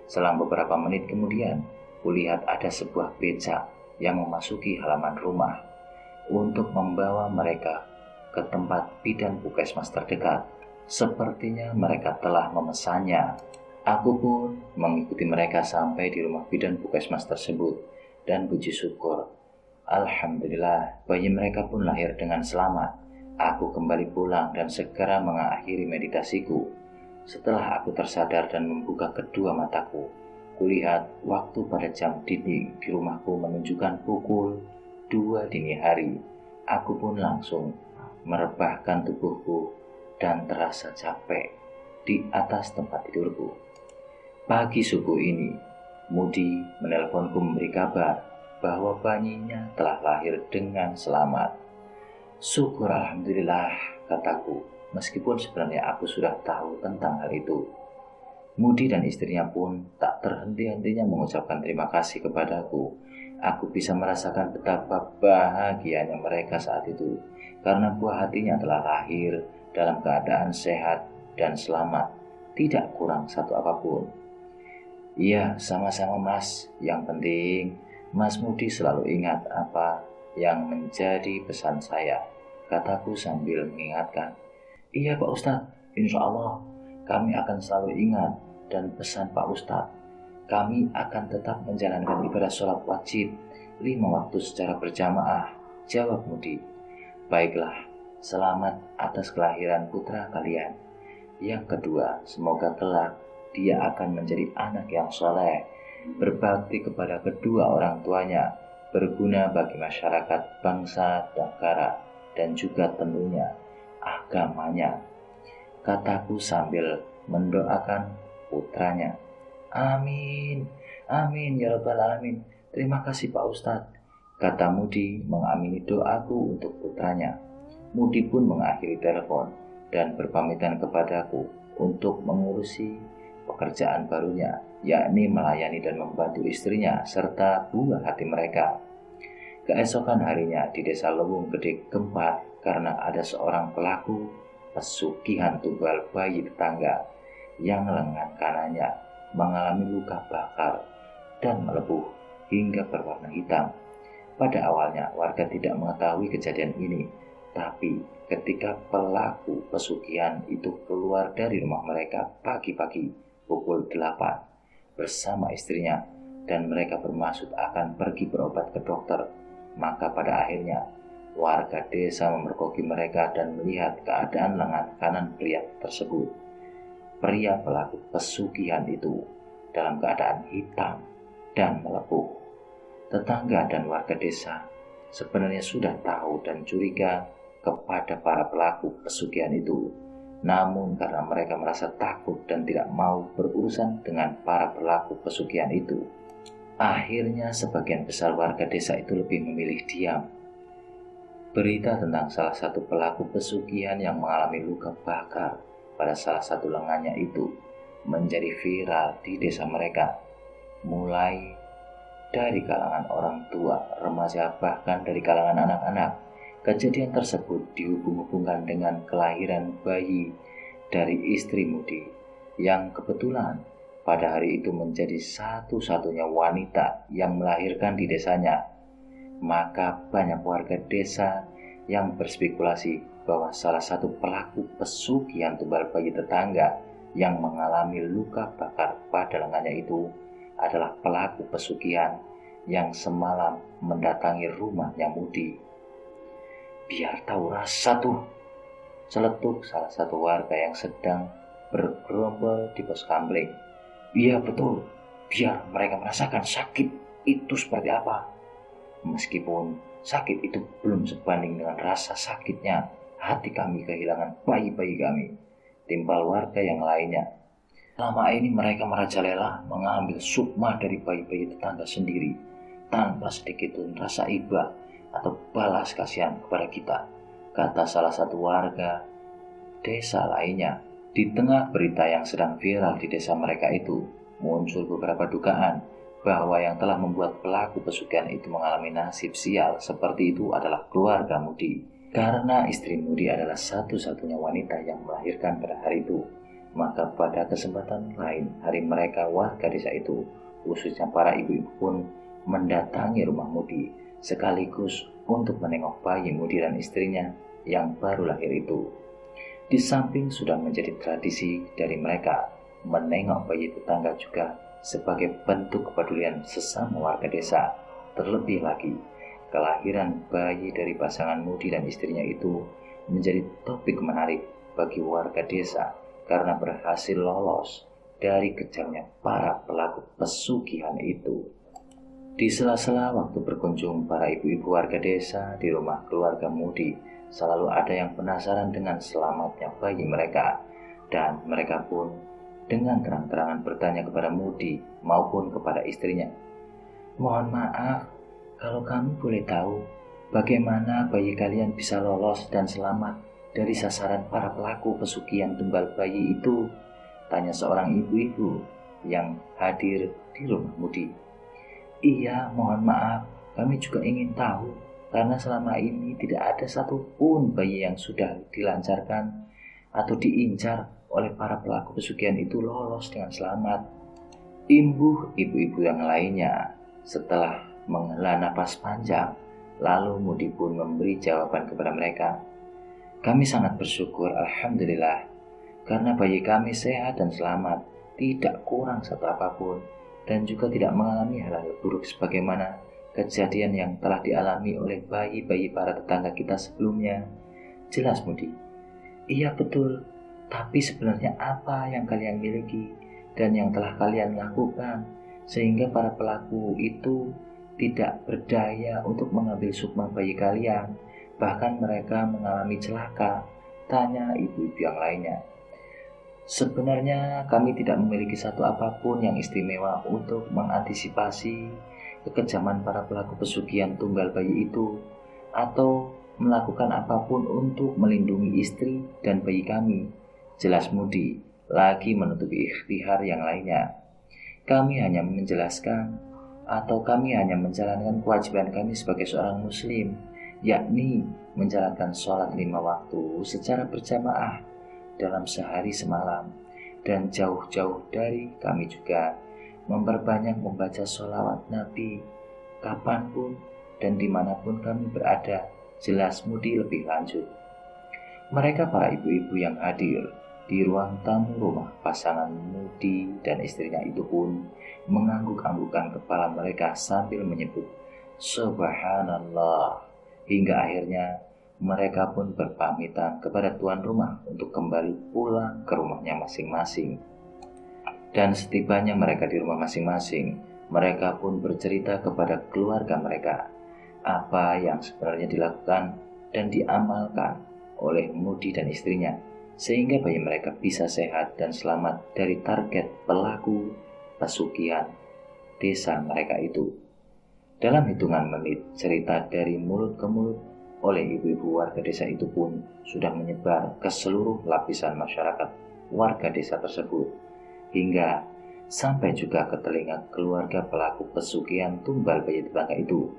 Selang beberapa menit kemudian, kulihat ada sebuah becak yang memasuki halaman rumah untuk membawa mereka ke tempat bidan puskesmas terdekat. Sepertinya mereka telah memesannya. Aku pun mengikuti mereka sampai di rumah bidan puskesmas tersebut dan puji syukur, alhamdulillah, bayi mereka pun lahir dengan selamat. Aku kembali pulang dan segera mengakhiri meditasiku. Setelah aku tersadar dan membuka kedua mataku, kulihat waktu pada jam dinding di rumahku menunjukkan pukul 2 dini hari. Aku pun langsung merebahkan tubuhku dan terasa capek di atas tempat tidurku. Pagi subuh ini, Mudi menelponku memberi kabar bahwa bayinya telah lahir dengan selamat. Syukur alhamdulillah, kataku, meskipun sebenarnya aku sudah tahu tentang hal itu. Mudi dan istrinya pun tak terhenti-hentinya mengucapkan terima kasih kepadaku. Aku bisa merasakan betapa bahagianya mereka saat itu, karena buah hatinya telah lahir dalam keadaan sehat dan selamat, tidak kurang satu apapun. Iya, sama-sama Mas. Yang penting, Mas Mudi selalu ingat apa yang menjadi pesan saya, kataku sambil mengingatkan. Iya Pak Ustadz, insya Allah kami akan selalu ingat, dan pesan Pak Ustadz, kami akan tetap menjalankan ibadah sholat wajib 5 waktu secara berjamaah, jawab Mudi. Baiklah, selamat atas kelahiran putra kalian. Yang kedua, semoga kelak dia akan menjadi anak yang soleh, berbakti kepada kedua orang tuanya, berguna bagi masyarakat, bangsa, negara, dan juga tentunya agamanya, kataku sambil mendoakan putranya. Amin, amin ya rabbal alamin. Terima kasih Pak Ustadz, kata Mudi mengamini doaku untuk putranya. Mudi pun mengakhiri telepon dan berpamitan kepadaku untuk mengurusi pekerjaan barunya, yakni melayani dan membantu istrinya serta buah hati mereka. Keesokan harinya di desa Lewung Gede gempar karena ada seorang pelaku pesugihan tunggal bayi tetangga yang lengan kanannya mengalami luka bakar dan melepuh hingga berwarna hitam. Pada awalnya warga tidak mengetahui kejadian ini, tapi ketika pelaku pesugihan itu keluar dari rumah mereka pagi-pagi pukul 8 bersama istrinya dan mereka bermaksud akan pergi berobat ke dokter, maka pada akhirnya warga desa memergoki mereka dan melihat keadaan lengan kanan pria tersebut. Pria pelaku pesugihan itu dalam keadaan hitam dan melepuh. Tetangga dan warga desa sebenarnya sudah tahu dan curiga kepada para pelaku pesugihan itu. Namun karena mereka merasa takut dan tidak mau berurusan dengan para pelaku pesugihan itu, akhirnya sebagian besar warga desa itu lebih memilih diam. Berita tentang salah satu pelaku pesugihan yang mengalami luka bakar pada salah satu lengannya itu menjadi viral di desa mereka, mulai dari kalangan orang tua, remaja, bahkan dari kalangan anak-anak. Kejadian tersebut dihubung-hubungkan dengan kelahiran bayi dari istri Mudi yang kebetulan pada hari itu menjadi satu-satunya wanita yang melahirkan di desanya. Maka banyak warga desa yang berspekulasi bahwa salah satu pelaku pesugihan tumbal bayi tetangga yang mengalami luka bakar pada lengannya itu adalah pelaku pesugihan yang semalam mendatangi rumahnya Mudi. Biar tahu rasa tuh, celetuk salah satu warga yang sedang bergerombol di pos kamling. Iya betul, biar mereka merasakan sakit itu seperti apa. Meskipun sakit itu belum sebanding dengan rasa sakitnya hati kami kehilangan bayi-bayi kami, timpal warga yang lainnya. Selama ini mereka merajalela mengambil sukma dari bayi-bayi tetangga sendiri tanpa sedikit pun rasa iba atau balas kasihan kepada kita, kata salah satu warga desa lainnya. Di tengah berita yang sedang viral di desa mereka itu, muncul beberapa dugaan bahwa yang telah membuat pelaku pesugihan itu mengalami nasib sial seperti itu adalah keluarga Mudi. Karena istri Mudi adalah satu-satunya wanita yang melahirkan pada hari itu, maka pada kesempatan lain hari mereka warga desa itu, khususnya para ibu-ibu pun mendatangi rumah Mudi sekaligus untuk menengok bayi Mudi dan istrinya yang baru lahir itu. Di samping sudah menjadi tradisi dari mereka, menengok bayi tetangga juga sebagai bentuk kepedulian sesama warga desa. Terlebih lagi, kelahiran bayi dari pasangan Mudi dan istrinya itu menjadi topik menarik bagi warga desa karena berhasil lolos dari kejarnya para pelaku pesugihan itu. Di sela-sela waktu berkunjung para ibu-ibu warga desa di rumah keluarga Mudi, selalu ada yang penasaran dengan selamatnya bayi mereka, dan mereka pun dengan terang-terangan bertanya kepada Mudi maupun kepada istrinya. Mohon maaf, kalau kami boleh tahu bagaimana bayi kalian bisa lolos dan selamat dari sasaran para pelaku pesugihan tumbal bayi itu, tanya seorang ibu-ibu yang hadir di rumah Mudi. Iya, mohon maaf, kami juga ingin tahu, karena selama ini tidak ada satupun bayi yang sudah dilancarkan atau diincar oleh para pelaku pesugihan itu lolos dengan selamat, imbuh ibu-ibu yang lainnya. Setelah menghela napas panjang, lalu Mudi pun memberi jawaban kepada mereka. Kami sangat bersyukur, alhamdulillah, karena bayi kami sehat dan selamat, tidak kurang satu apapun, dan juga tidak mengalami hal-hal buruk sebagaimana kejadian yang telah dialami oleh bayi-bayi para tetangga kita sebelumnya. Jelas Mudi? Iya betul, tapi sebenarnya apa yang kalian miliki dan yang telah kalian lakukan sehingga para pelaku itu tidak berdaya untuk mengambil sukma bayi kalian, bahkan mereka mengalami celaka, tanya ibu-ibu yang lainnya. Sebenarnya kami tidak memiliki satu apapun yang istimewa untuk mengantisipasi kekejaman para pelaku pesugihan tunggal bayi itu, atau melakukan apapun untuk melindungi istri dan bayi kami. Jelas Mudi lagi menutupi ikhtiar yang lainnya. Kami hanya menjelaskan atau kami hanya menjalankan kewajiban kami sebagai seorang muslim, yakni menjalankan sholat 5 waktu secara berjamaah dalam sehari semalam, dan jauh-jauh dari kami juga memperbanyak membaca sholawat Nabi kapanpun dan dimanapun kami berada. Jelas Mudi lebih lanjut. Mereka para ibu-ibu yang hadir di ruang tamu rumah pasangan Mudi dan istrinya itu pun mengangguk-anggukkan kepala mereka sambil menyebut Subhanallah, hingga akhirnya mereka pun berpamitan kepada tuan rumah untuk kembali pulang ke rumahnya masing-masing. Dan setibanya mereka di rumah masing-masing, mereka pun bercerita kepada keluarga mereka apa yang sebenarnya dilakukan dan diamalkan oleh Mudi dan istrinya, sehingga bayi mereka bisa sehat dan selamat dari target pelaku pesugihan desa mereka itu. Dalam hitungan menit, cerita dari mulut ke mulut oleh ibu-ibu warga desa itu pun sudah menyebar ke seluruh lapisan masyarakat warga desa tersebut, hingga sampai juga ke telinga keluarga pelaku pesugihan tumbal bayi tetangga itu.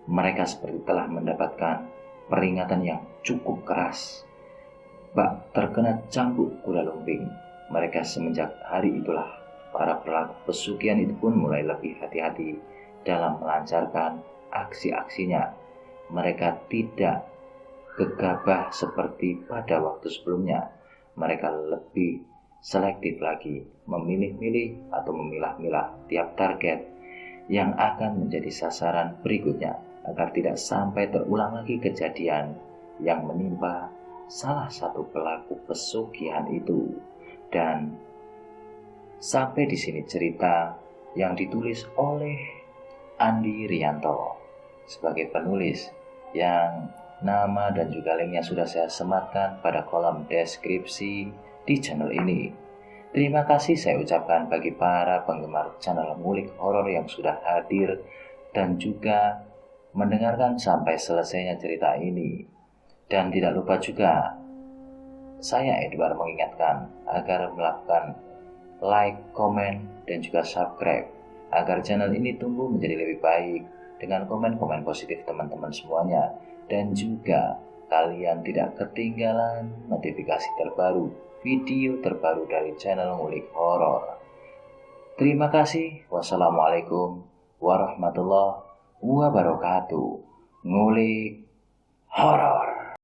Mereka seperti telah mendapatkan peringatan yang cukup keras, bak terkena cambuk kuda lumping. Mereka semenjak hari itulah para pelaku pesugihan itu pun mulai lebih hati-hati dalam melancarkan aksi-aksinya. Mereka tidak gegabah seperti pada waktu sebelumnya. Mereka lebih selektif lagi, memilih-milih atau memilah-milah tiap target yang akan menjadi sasaran berikutnya agar tidak sampai terulang lagi kejadian yang menimpa salah satu pelaku pesugihan itu. Dan sampai di sini cerita yang ditulis oleh Andi Rianto sebagai penulis, yang nama dan juga linknya sudah saya sematkan pada kolom deskripsi di channel ini. Terima kasih saya ucapkan bagi para penggemar channel Ngulik Horor yang sudah hadir dan juga mendengarkan sampai selesainya cerita ini. Dan tidak lupa juga, saya Edward mengingatkan agar melakukan like, komen, dan juga subscribe agar channel ini tumbuh menjadi lebih baik dengan komen-komen positif teman-teman semuanya, dan juga kalian tidak ketinggalan notifikasi terbaru, video terbaru dari channel Ngulik Horor. Terima kasih. Wassalamualaikum warahmatullahi wabarakatuh. Ngulik Horor.